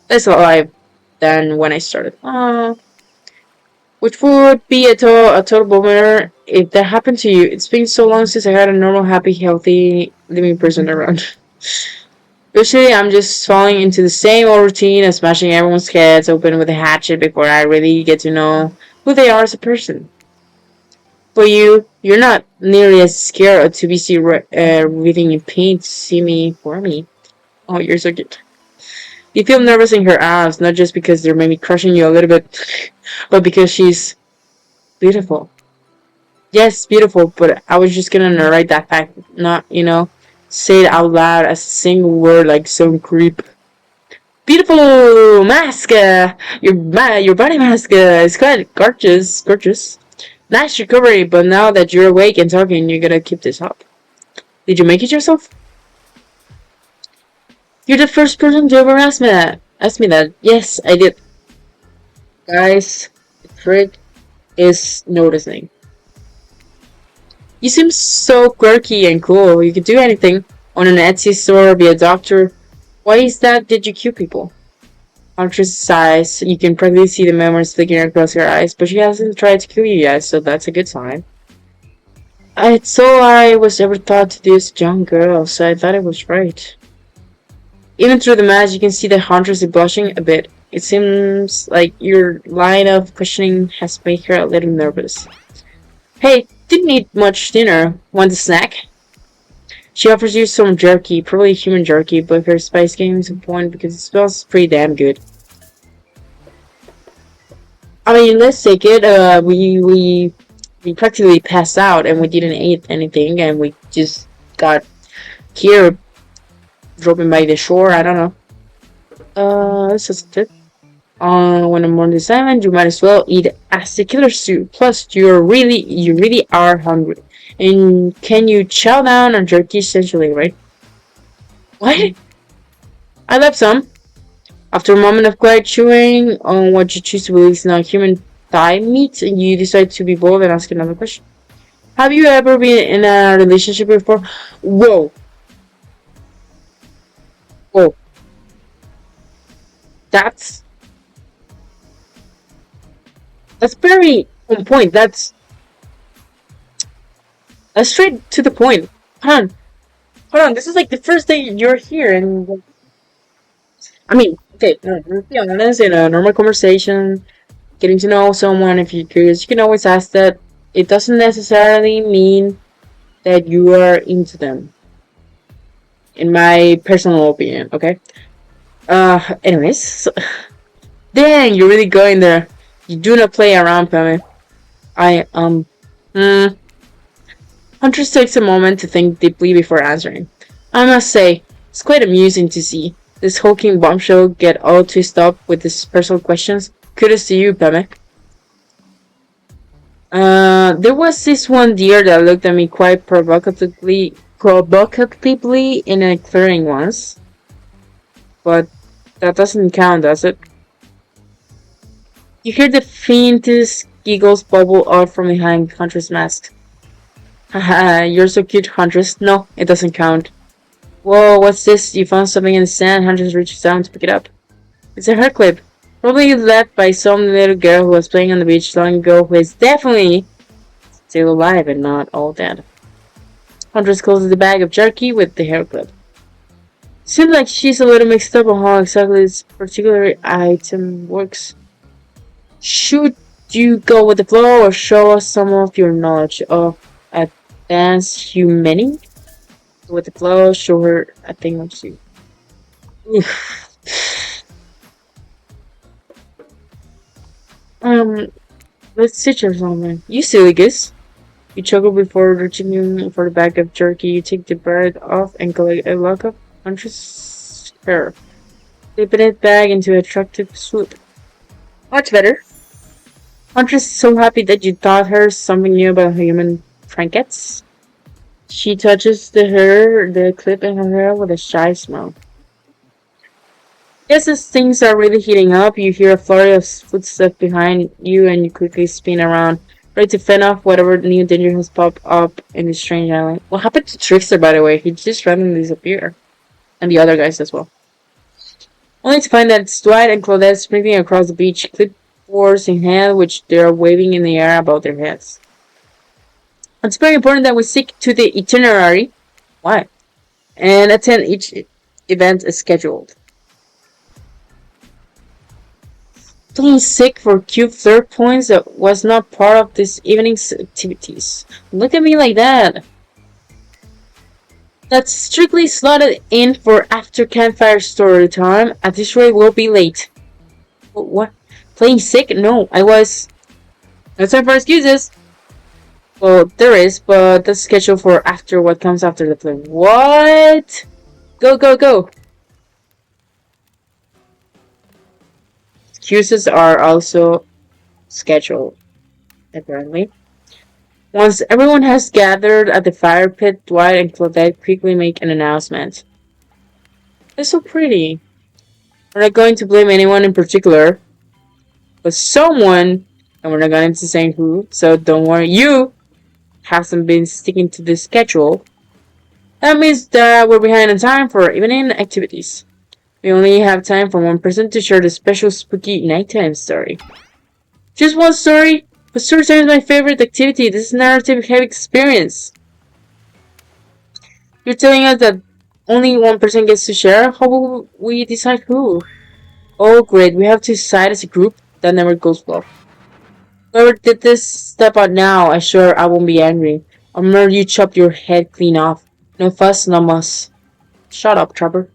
[SPEAKER 2] less alive than when I started. Which would be a total bummer if that happened to you. It's been so long since I had a normal, happy, healthy, living person around. Usually, I'm just falling into the same old routine of smashing everyone's heads open with a hatchet before I really get to know who they are as a person. But you're not nearly as scared of TBC writhing in pain to see me for me. Oh, you're so cute. You feel nervous in her arms, not just because they're maybe crushing you a little bit, but because she's beautiful. Yes, beautiful, but I was just gonna narrate that fact, not, say it out loud as a single word like some creep. Beautiful mask! Your body mask is quite gorgeous, gorgeous. Nice recovery, but now that you're awake and talking, you gotta keep this up. Did you make it yourself? You're the first person to ever ask me that. Ask me that. Yes, I did. Guys, the trick is noticing. You seem so quirky and cool. You could do anything. On an Etsy store, be a doctor. Why is that? Did you cure people? Huntress' eyes. You can practically see the memories flicking across her eyes, but she hasn't tried to kill you yet, so that's a good sign. It's all I was ever taught to do as a young girl, so I thought it was right. Even through the mask, you can see that Huntress is blushing a bit. It seems like your line of questioning has made her a little nervous. Hey, didn't eat much dinner. Want a snack? She offers you some jerky, probably human jerky, but her spice game is a point because it smells pretty damn good. I mean, let's take it. We practically passed out and we didn't eat anything, and we just got here dropping by the shore. I don't know. This is a tip. When I'm on this island, you might as well eat as the killer soup. Plus, you really are hungry. And can you chow down on jerky essentially, right? What? I left some. After a moment of quiet chewing on what you choose to believe is not human thigh meat, you decide to be bold and ask another question. Have you ever been in a relationship before? Whoa. Whoa. That's that's very on point. That's straight to the point. Hold on. Hold on. This is like the first day you're here, and I mean, okay, no, let's be honest. In a normal conversation, getting to know someone, if you're curious, you can always ask that. It doesn't necessarily mean that you are into them, in my personal opinion. Okay. Anyways, dang, you're really going there. You do not play around, Pammy. I Hmm. Huntress takes a moment to think deeply before answering. I must say, it's quite amusing to see this hulking bombshell get all twisted up with his personal questions. Kudos to you, Pammy. There was this one deer that looked at me quite provocatively in a clearing once, but that doesn't count, does it? You hear the faintest giggles bubble out from behind Huntress' mask. Haha, you're so cute, Huntress. No, it doesn't count. Whoa, what's this? You found something in the sand. Huntress reaches down to pick it up. It's a hair clip. Probably left by some little girl who was playing on the beach long ago who is definitely still alive and not all dead. Huntress closes the bag of jerky with the hair clip. Seems like she's a little mixed up on how exactly this particular item works. Should you go with the flow or show us some of your knowledge of advanced humaning? With the flow, show her a thing or two. Oof. Um, let's sit or something. You silly goose. You chuckle before reaching for the bag of jerky. You take the bread off and collect a lock of Huntress' hair. Flipping it back into attractive swoop. Much better. Huntress is so happy that you taught her something new about human trinkets. She touches the clip in her hair with a shy smile. Just as things are really heating up, you hear a flurry of footsteps behind you and you quickly spin around, ready to fend off whatever new danger has popped up in this strange island. What happened to Trickster, by the way? He just randomly disappeared. And the other guys as well. Only to find that it's Dwight and Claudette sprinting across the beach, clipboards in hand, which they are waving in the air above their heads. It's very important that we stick to the itinerary. Why? And attend each event as scheduled. Playing sick for cube third points that was not part of this evening's activities. Look at me like that. That's strictly slotted in for after campfire story time. At this rate, we'll be late. What? Playing sick? No, I was. No time for excuses. Well, there is, but that's scheduled for after what comes after the play. What? Go, go, go. Excuses are also scheduled, apparently. Once everyone has gathered at the fire pit, Dwight and Claudette quickly make an announcement. It's so pretty. We're not going to blame anyone in particular, but someone, and we're not going to say who, so don't worry, you hasn't been sticking to the schedule. That means that we're behind on time for evening activities. We only have time for one person to share the special spooky nighttime story. Just one story? But story time is my favorite activity. This is a narrative-heavy experience. You're telling us that only one person gets to share? How will we decide who? Oh great, we have to decide as a group? That never goes well. Whoever did this, step out now. I sure I won't be angry. I'll murder you, chop your head clean off. No fuss, no muss. Shut up, Trapper.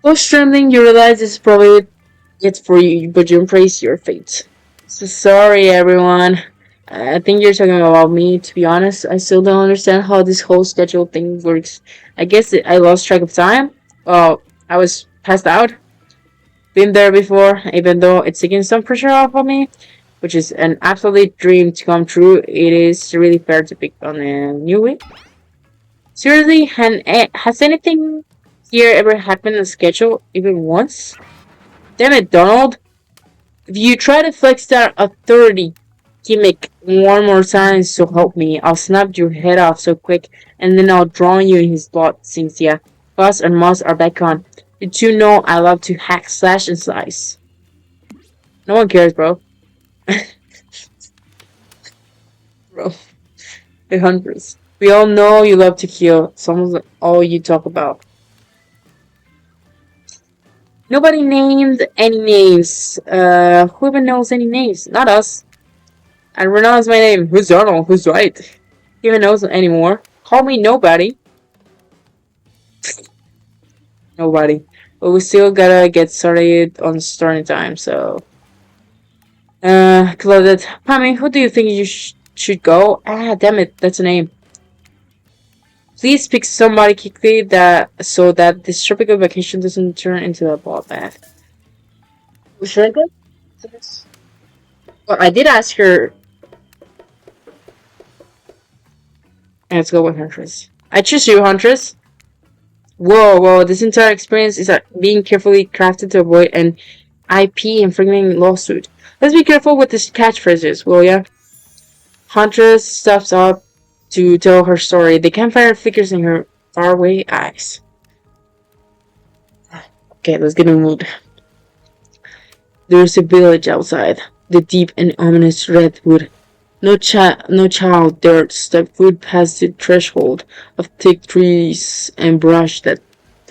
[SPEAKER 2] Both trembling, you realize this is probably it for you, but you embrace your fate. So sorry, everyone. I think you're talking about me, to be honest. I still don't understand how this whole schedule thing works. I guess I lost track of time. Well, I was passed out. Been there before, even though it's taking some pressure off of me, which is an absolute dream to come true. It is really fair to pick on a new way. Seriously, has anything here ever happened on schedule even once? Damn it, Donald! If you try to flex that authority gimmick one more time, so help me, I'll snap your head off so quick, and then I'll drown you in his blood, Cynthia. Fuss and Muss are back on. You two know I love to hack, slash, and slice. No one cares, bro. Bro. The Hunters. We all know you love to kill. It's almost all you talk about. Nobody named any names. Who even knows any names? Not us. I renounce my name. Who's Donald? Who's Dwight? Who even knows anymore? Call me nobody. Nobody. But we still gotta get started on story time, so... Claudette. Pammy, who do you think you should go? Ah, damn it. That's a name. Please pick somebody quickly so that this tropical vacation doesn't turn into a bloodbath. Should I go? Well, I did ask her. Let's go with Huntress. I choose you, Huntress. Whoa, this entire experience is being carefully crafted to avoid an IP infringement lawsuit. Let's be careful with these catchphrases, will ya? Huntress steps up to tell her story. The campfire flickers in her faraway eyes. Okay, let's get in the mood. There's a village outside. The deep and ominous redwood. No child dared step foot past the threshold of thick trees and brush that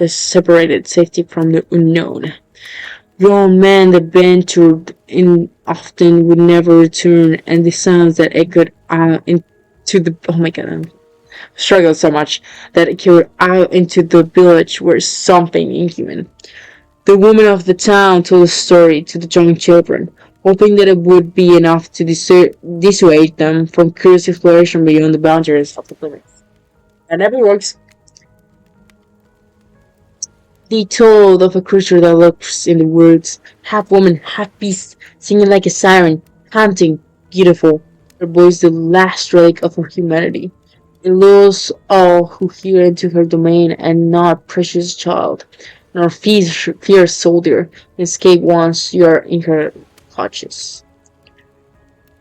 [SPEAKER 2] separated safety from the unknown. Grown men that ventured in often would never return, and the sounds that echoed out into the... Oh my god, I'm struggled so much. That echoed out into the village were something inhuman. The woman of the town told a story to the young children. hoping that it would be enough to dissuade them from curious exploration beyond the boundaries of the limits. That never works. They told of a creature that lurks in the woods, half woman, half beast, singing like a siren, panting, beautiful, her voice the last relic of her humanity. It lures all who hear into her domain, and not precious child, nor fierce soldier, escape once you are in her clutches.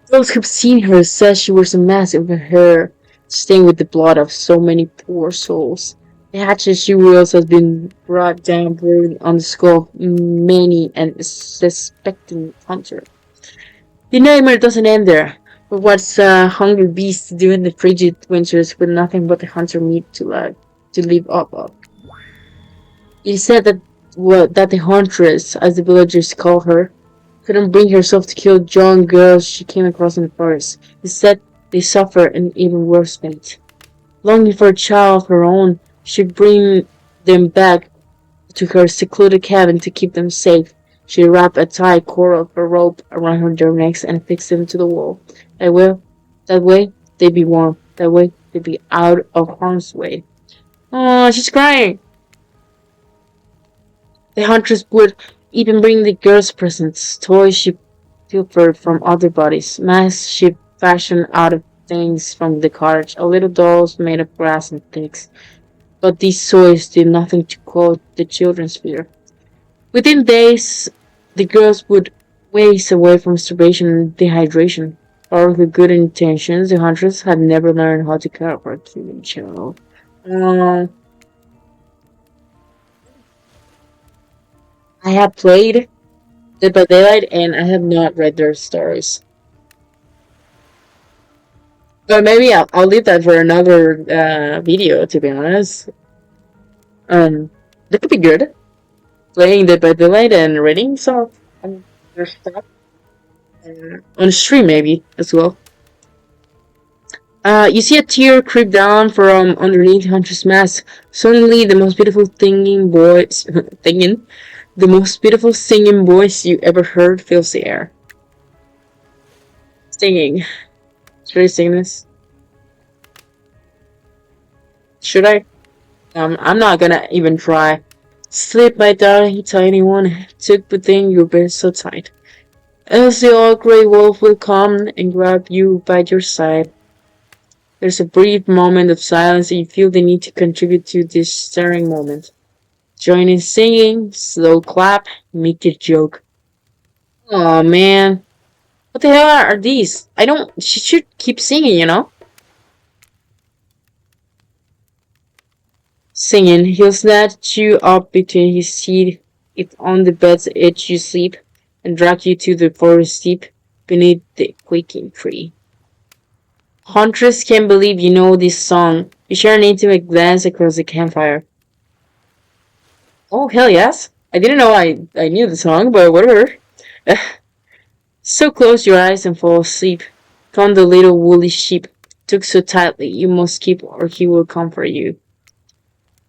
[SPEAKER 2] Those who've seen her said she wears a mask over her hair, stained with the blood of so many poor souls. The hatchet she wields has been brought down brewing on the skull of many an suspecting hunter. The nightmare doesn't end there. But what's a hungry beast to do in the frigid winters with nothing but the hunter meat to live off of? It is said that the huntress, as the villagers call her, couldn't bring herself to kill young girls she came across in the forest. Instead, they suffer an even worse fate. Longing for a child of her own, she bring them back to her secluded cabin to keep them safe. She wrapped a tight cord of a rope around their necks and fixed them to the wall. That way they'd be warm. That way they'd be out of harm's way. Oh, she's crying. The huntress would even bring the girls presents, toys she pilfered from other bodies, masks she fashioned out of things from the cottage, a little dolls made of grass and twigs. But these toys did nothing to quell the children's fear. Within days, the girls would waste away from starvation and dehydration. Or with good intentions, the huntress had never learned how to care for a human child. Uh, I have played Dead by Daylight and I have not read their stories. But maybe I'll leave that for another video, to be honest. That could be good. Playing Dead by Daylight and reading some of their stuff. On stream, maybe, as well. You see a tear creep down from underneath Hunter's mask. Suddenly, the most beautiful the most beautiful singing voice you ever heard fills the air. Singing. Should I sing this? Should I? I'm not gonna even try. Sleep, my darling, tiny one, tucked within your bed so tight. Else the old grey wolf will come and grab you by your side. There's a brief moment of silence and you feel the need to contribute to this stirring moment. Join in singing, slow clap, make a joke. Oh man. What the hell are these? She should keep singing, you know? Singing, he'll snatch you up between his teeth, if on the bed's edge you sleep, and drag you to the forest steep, beneath the quaking tree. Huntress can't believe you know this song. You share an intimate glance across the campfire. Oh, hell yes. I didn't know I knew the song, but whatever. So close your eyes and fall asleep. Found the little woolly sheep, took so tightly you must keep or he will come for you.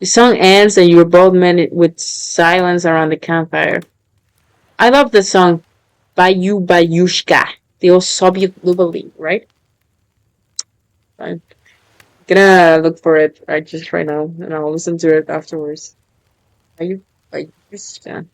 [SPEAKER 2] The song ends and you're both met with silence around the campfire. I love the song Bayu Bayushka, the old Soviet lullaby, right? I'm gonna look for it right now and I'll listen to it afterwards. Bayu Bayushka.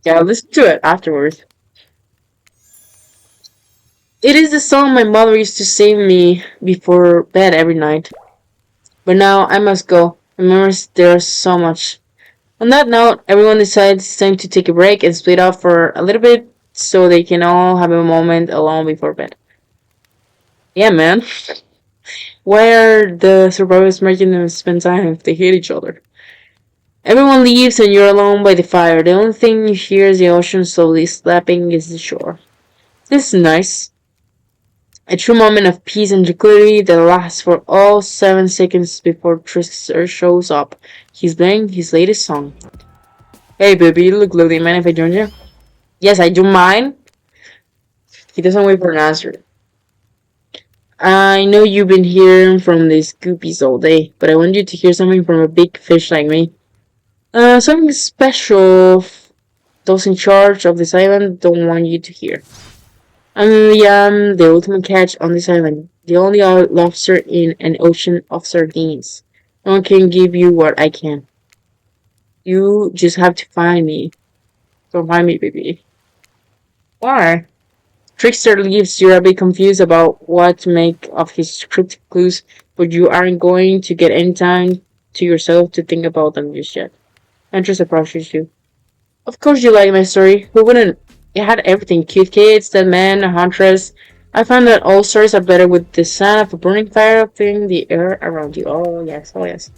[SPEAKER 2] Yeah, I'll listen to it afterwards. It is the song my mother used to sing me before bed every night. But now I must go. Memories there are so much. On that note, everyone decides it's time to take a break and split up for a little bit so they can all have a moment alone before bed. Yeah, man. Why are the survivors making them spend time if they hate each other? Everyone leaves and you're alone by the fire. The only thing you hear is the ocean slowly slapping against the shore. This is nice. A true moment of peace and tranquility that lasts for all 7 seconds before Trickster shows up. He's playing his latest song. Hey baby, you look lovely. Mind if I join you? Yes, I do mind. He doesn't wait for an answer. I know you've been hearing from these goopies all day, but I want you to hear something from a big fish like me. Something special those in charge of this island don't want you to hear. I am the ultimate catch on this island, the only lobster in an ocean of sardines. No one can give you what I can. You just have to find me. Don't find me, baby. Why? Trickster leaves you're a bit confused about what to make of his cryptic clues, but you aren't going to get any time to yourself to think about them just yet. Huntress approaches you. Of course you like my story. Who wouldn't? It had everything. Cute kids, dead man, a huntress. I found that all stories are better with the sound of a burning fire filling the air around you. Oh yes, oh yes.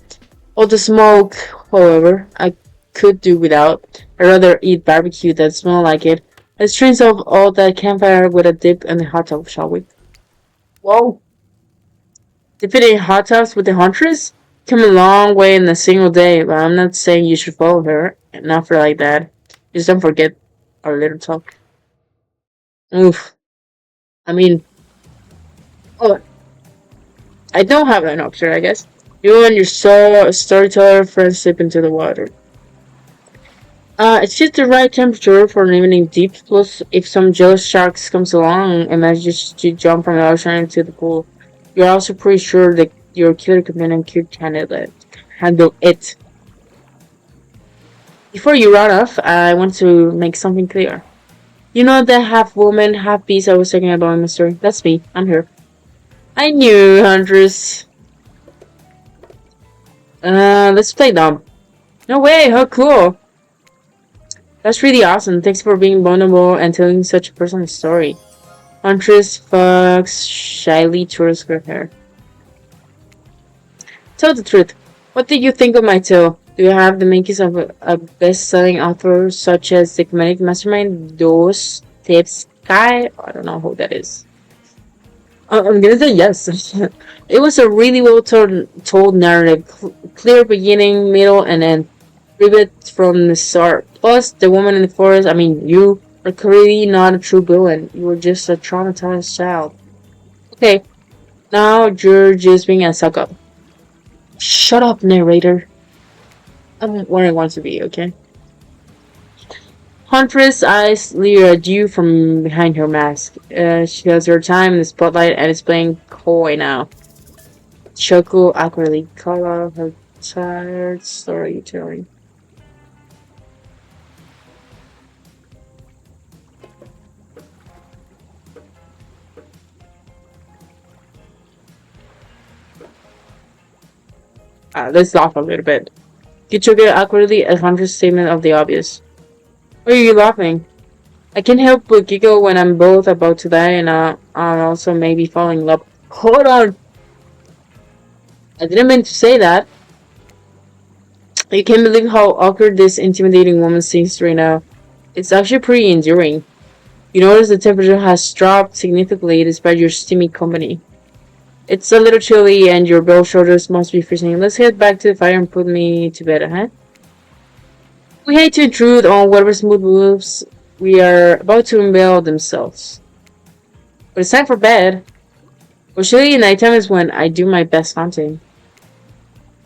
[SPEAKER 2] All the smoke, however, I could do without. I'd rather eat barbecue that smell like it. Let's train off all that campfire with a dip and a hot tub, shall we? Whoa! Dipping in hot tubs with the huntress? Come a long way in a single day, but I'm not saying you should follow her. Not for like that. Just don't forget our little talk. Oof. I mean, oh, I don't have an option, I guess. You and your storyteller friends slip into the water. It's just the right temperature for an evening deep. Plus, if some jealous sharks comes along and manages to jump from the ocean into the pool, you're also pretty sure that your killer companion could handle it. Before you run off, I want to make something clear. You know that half woman, half beast I was talking about in my story? That's me. I'm here. I knew, Huntress. Let's play dumb. No way, how cool. That's really awesome. Thanks for being vulnerable and telling such a personal story. Huntress fucks shyly twirls her hair. Tell the truth. What did you think of my tale? Do you have the makings of a best-selling author such as the comedic mastermind Dostoevsky? I don't know who that is. I'm gonna say yes. It was a really well told narrative. Clear beginning, middle, and end. Rivet from the start. Plus, the woman in the forest, I mean, you are clearly not a true villain. You were just a traumatized child. Okay, now you're just being a suck up. Shut up, narrator. I'm where I want to be, okay? Huntress eyes leer at you from behind her mask. She has her time in the spotlight and is playing coy now. Chuckle awkwardly. Call out her tired storytelling. Let's laugh a little bit. You took it awkwardly as Hunter's statement of the obvious. Why are you laughing? I can't help but giggle when I'm both about to die and I'm also maybe falling in love. Hold on! I didn't mean to say that. You can't believe how awkward this intimidating woman seems right now. It's actually pretty enduring. You notice the temperature has dropped significantly despite your steamy company. It's a little chilly and your bell shoulders must be freezing. Let's head back to the fire and put me to bed, huh? We hate to intrude on whatever smooth moves we are about to unveil themselves. But it's time for bed. Usually nighttime is when I do my best hunting.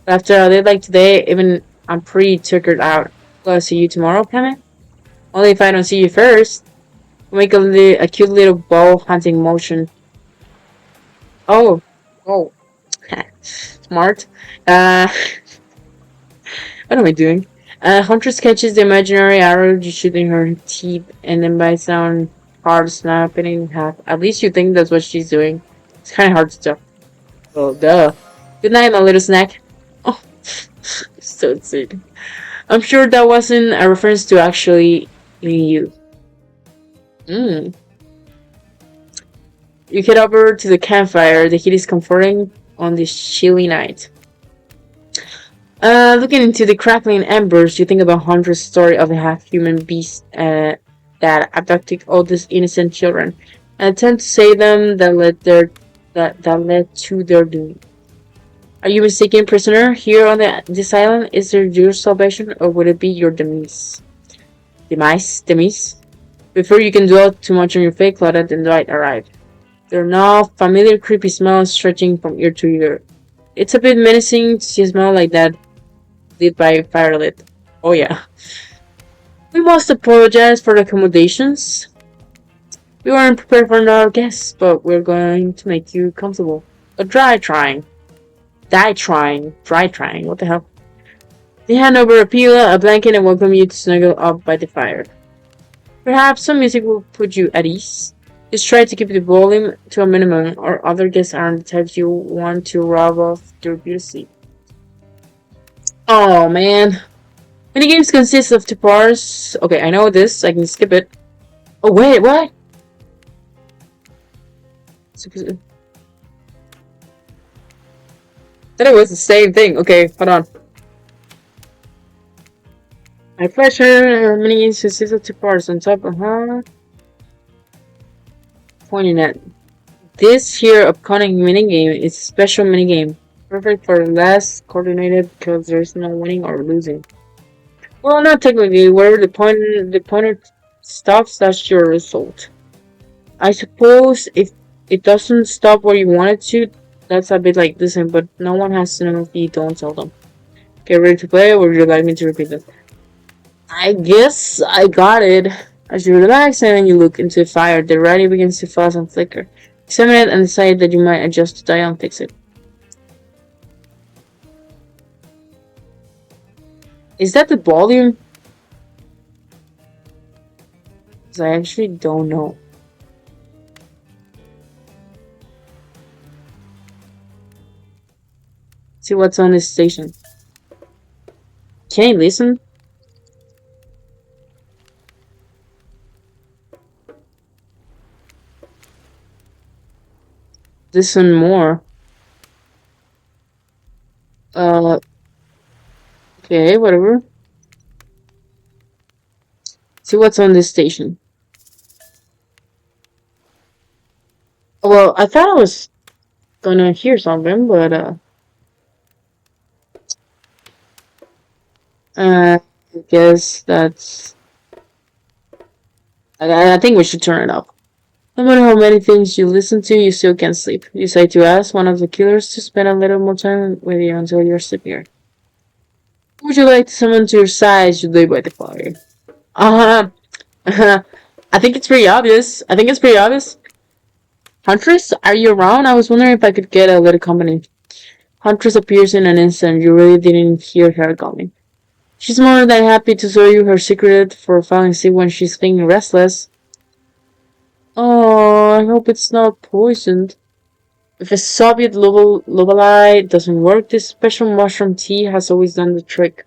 [SPEAKER 2] But after a day like today, even I'm pretty tuckered out. Will I see you tomorrow, Pamela? Only if I don't see you first. We'll make a cute little bow hunting motion. Oh. Oh. Smart. What am I doing? Huntress catches the imaginary arrow you shoot in her teeth and then bites down hard, snapping it in half. At least you think that's what she's doing. It's kind of hard to tell. Oh, duh. Good night, my little snack. Oh, so sweet. I'm sure that wasn't a reference to actually you. You head over to the campfire. The heat is comforting on this chilly night. Looking into the crackling embers, you think about Hunter's story of a half-human beast that abducted all these innocent children and attempt to save them that led to their doom. Are you mistaken, prisoner? Here on this island, is there your salvation, or would it be your demise? Demise? Before you can dwell too much on your fate, Claudette and Dwight arrive. There are now familiar creepy smells stretching from ear to ear. It's a bit menacing to see a smell like that lit by firelit. Oh yeah. We must apologize for the accommodations. We weren't prepared for our guests, but we're going to make you comfortable. A dry trying. Dry trying, what the hell? They hand over a pillow, a blanket, and welcome you to snuggle up by the fire. Perhaps some music will put you at ease. Just try to keep the volume to a minimum, or other guests aren't the types you want to rob off their beauty sleep. Oh man. Minigames consist of two parts. Okay, I know this, I can skip it. Oh wait, what? Thought it was the same thing. Okay, hold on. My pleasure. Minigames consist of two parts. On top, pointing at this here upcoming minigame is a special minigame. Perfect for less coordinated because there's no winning or losing. Well, not technically. Wherever the pointer stops, that's your result. I suppose if it doesn't stop where you want it to, that's a bit like this, but no one has to know if you don't tell them. Get ready to play, or would you like me to repeat this? I guess I got it. As you relax and you look into the fire, the radio begins to fuzz and flicker. Examine it and decide that you might adjust the dial and fix it. Is that the volume? Because I actually don't know. See what's on this station. Can you listen? Listen more. Okay, whatever. See what's on this station. Well, I thought I was gonna hear something, but I guess that's. I think we should turn it up. No matter how many things you listen to, you still can't sleep. You decide to ask one of the killers to spend a little more time with you until you're sleepier. Who would you like to summon to your side as you lay by the fire? I think it's pretty obvious. Huntress, are you around? I was wondering if I could get a little company. Huntress appears in an instant. You really didn't hear her coming. She's more than happy to show you her secret for falling asleep when she's feeling restless. Oh, I hope it's not poisoned. If a Soviet Lobalai doesn't work, this special mushroom tea has always done the trick.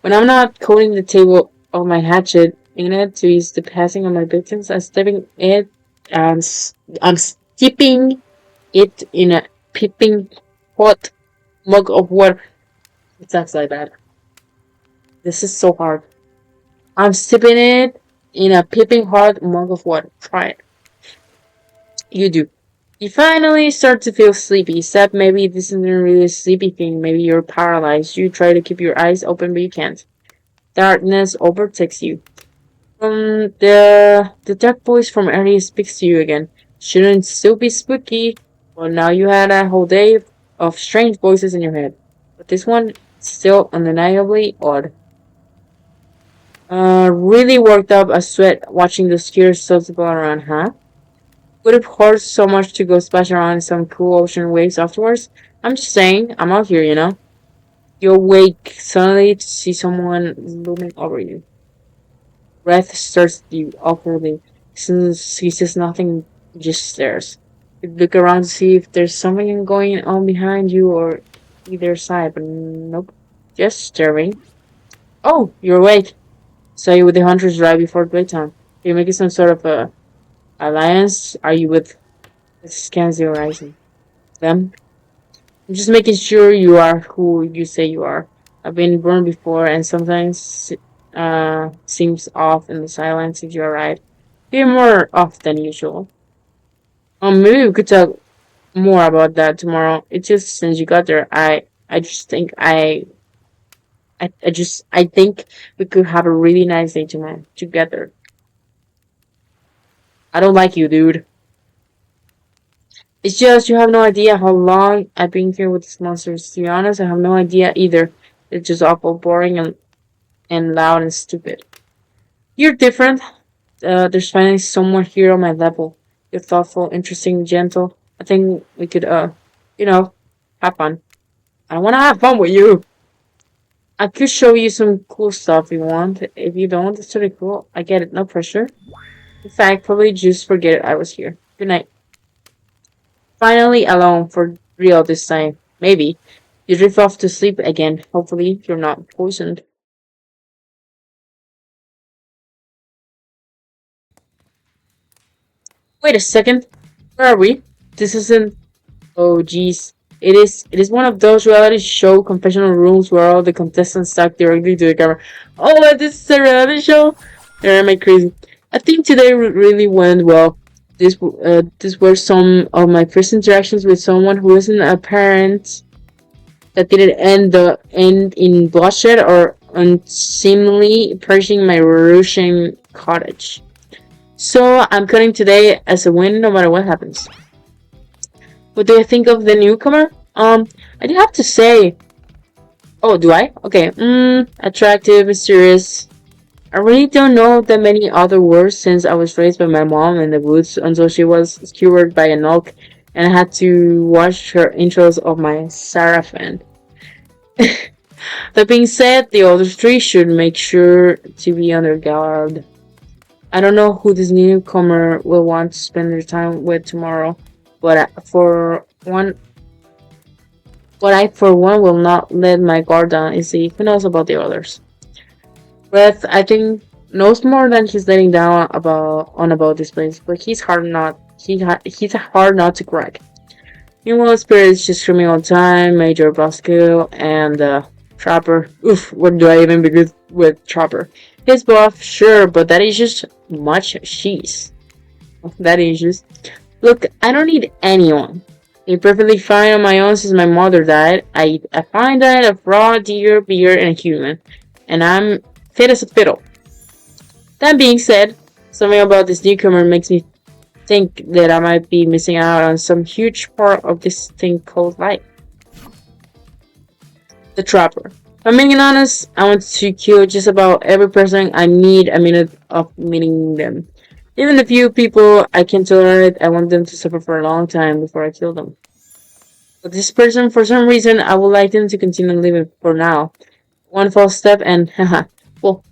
[SPEAKER 2] When I'm not coating the table of my hatchet in it to ease the passing of my victims, I'm steeping it in a piping hot mug of water. It sounds like that. This is so hard. I'm steeping it in a piping hot mug of water. Try it. You do. You finally start to feel sleepy, except maybe this isn't really a sleepy thing. Maybe you're paralyzed. You try to keep your eyes open, but you can't. Darkness overtakes you. The dark voice from earlier speaks to you again. Shouldn't still be spooky. Well, now you had a whole day of strange voices in your head. But this one is still undeniably odd. Really worked up a sweat watching the skiers circle around, huh? Would have hurt so much to go splash around in some cool ocean waves afterwards. I'm just saying, I'm out here, you know? You awake suddenly to see someone looming over you. Breath starts you awkwardly. Since he says nothing, just stares. You look around to see if there's something going on behind you or either side, but nope. Just staring. Oh, you're awake. Saw you with the hunters right before playtime. You're making some sort of a alliance? Are you with scans the horizon? Them? I'm just making sure you are who you say you are. I've been burned before and sometimes seems off in the silence if you arrive. You're more off than usual. Maybe we could talk more about that tomorrow. It's just since you got there, I just think I think we could have a really nice day tomorrow together. I don't like you, dude. It's just you have no idea how long I've been here with these monsters. To be honest, I have no idea either. They're just awful, boring, and loud and stupid. You're different. There's finally someone here on my level. You're thoughtful, interesting, gentle. I think we could, you know, have fun. I want to have fun with you. I could show you some cool stuff if you want. If you don't, it's totally cool. I get it, no pressure. In fact, probably just forget I was here. Good night. Finally alone for real this time. Maybe. You drift off to sleep again. Hopefully, you're not poisoned. Wait a second. Where are we? This isn't. Oh, geez. It is one of those reality show confessional rooms where all the contestants talk directly to the camera. Oh, this is a reality show? Or am I crazy? I think today really went well. This were some of my first interactions with someone who isn't a parent that didn't end in bloodshed or unseemly perishing my Russian cottage. So I'm cutting today as a win no matter what happens. What do I think of the newcomer? I do have to say. Oh, do I? Okay. Attractive, mysterious. I really don't know that many other words since I was raised by my mom in the woods until she was skewered by an elk and I had to watch her intros of my Sarafan. That being said, the other three should make sure to be on their guard. I don't know who this newcomer will want to spend their time with tomorrow, but I for one will not let my guard down and see who knows about the others. Beth, I think, knows more than he's letting down about this place, but he's hard not to crack. Meanwhile, Spirit is just screaming all the time, Major Bosco, and Trapper. Oof, what do I even begin with Trapper? His buff, sure, but that is just much cheese. That is just. Look, I don't need anyone. I'm perfectly fine on my own since my mother died. I eat a fine diet of raw deer, beer, and a human. And I'm fit as a fiddle. That being said, something about this newcomer makes me think that I might be missing out on some huge part of this thing called life. The Trapper. If I'm being honest, I want to kill just about every person I need a minute of meeting them. Even the few people I can tolerate, I want them to suffer for a long time before I kill them. But this person, for some reason, I would like them to continue living for now. One false step and, haha, well,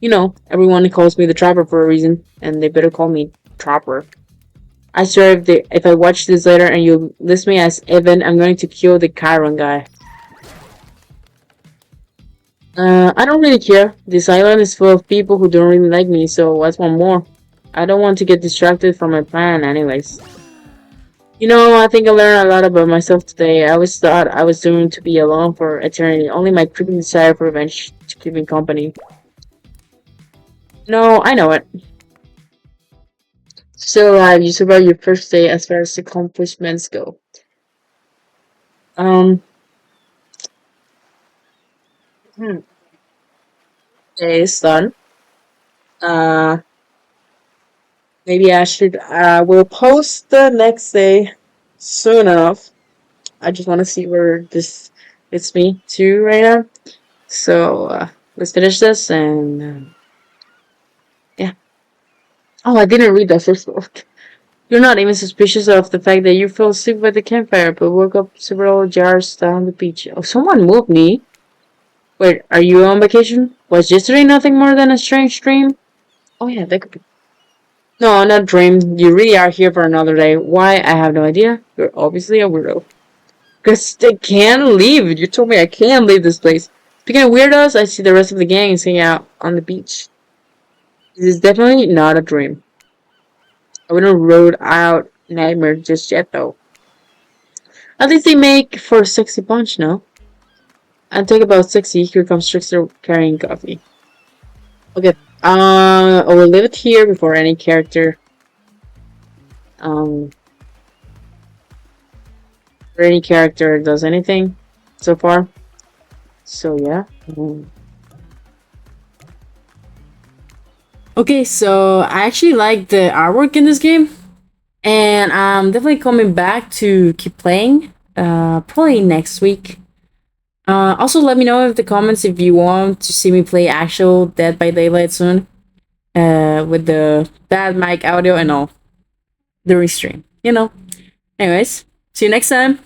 [SPEAKER 2] everyone calls me the Trapper for a reason, and they better call me Trapper. I swear if I watch this later and you list me as Evan, I'm going to kill the Chiron guy. I don't really care. This island is full of people who don't really like me, so what's one more? I don't want to get distracted from my plan anyways. I think I learned a lot about myself today. I always thought I was doomed to be alone for eternity, only my creeping desire for revenge to keep me company. No, I know it. Still alive, you survived your first day as far as accomplishments go. Um, hmm, day is done. Uh, maybe I should, will post the next day soon enough. I just want to see where this gets me to right now. So, let's finish this and, yeah. Oh, I didn't read that first book. You're not even suspicious of the fact that you fell asleep by the campfire, but woke up several jars down the beach. Oh, someone moved me. Wait, are you on vacation? Was yesterday nothing more than a strange dream? Oh yeah, that could be. No, not dream. You really are here for another day. Why? I have no idea. You're obviously a weirdo. Because I can't leave. You told me I can't leave this place. Speaking of weirdos, I see the rest of the gang is hanging out on the beach. This is definitely not a dream. I wouldn't rule out nightmare just yet, though. At least they make for a sexy bunch, no? And talk about sexy, here comes Trickster carrying coffee. Okay, I will leave it here before any character, um, or any character does anything so far. So yeah.
[SPEAKER 1] Okay, so I actually like the artwork in this game. And I'm definitely coming back to keep playing. Probably next week. Also, let me know in the comments if you want to see me play actual Dead by Daylight soon. With the bad mic audio and all during stream. Anyways, see you next time.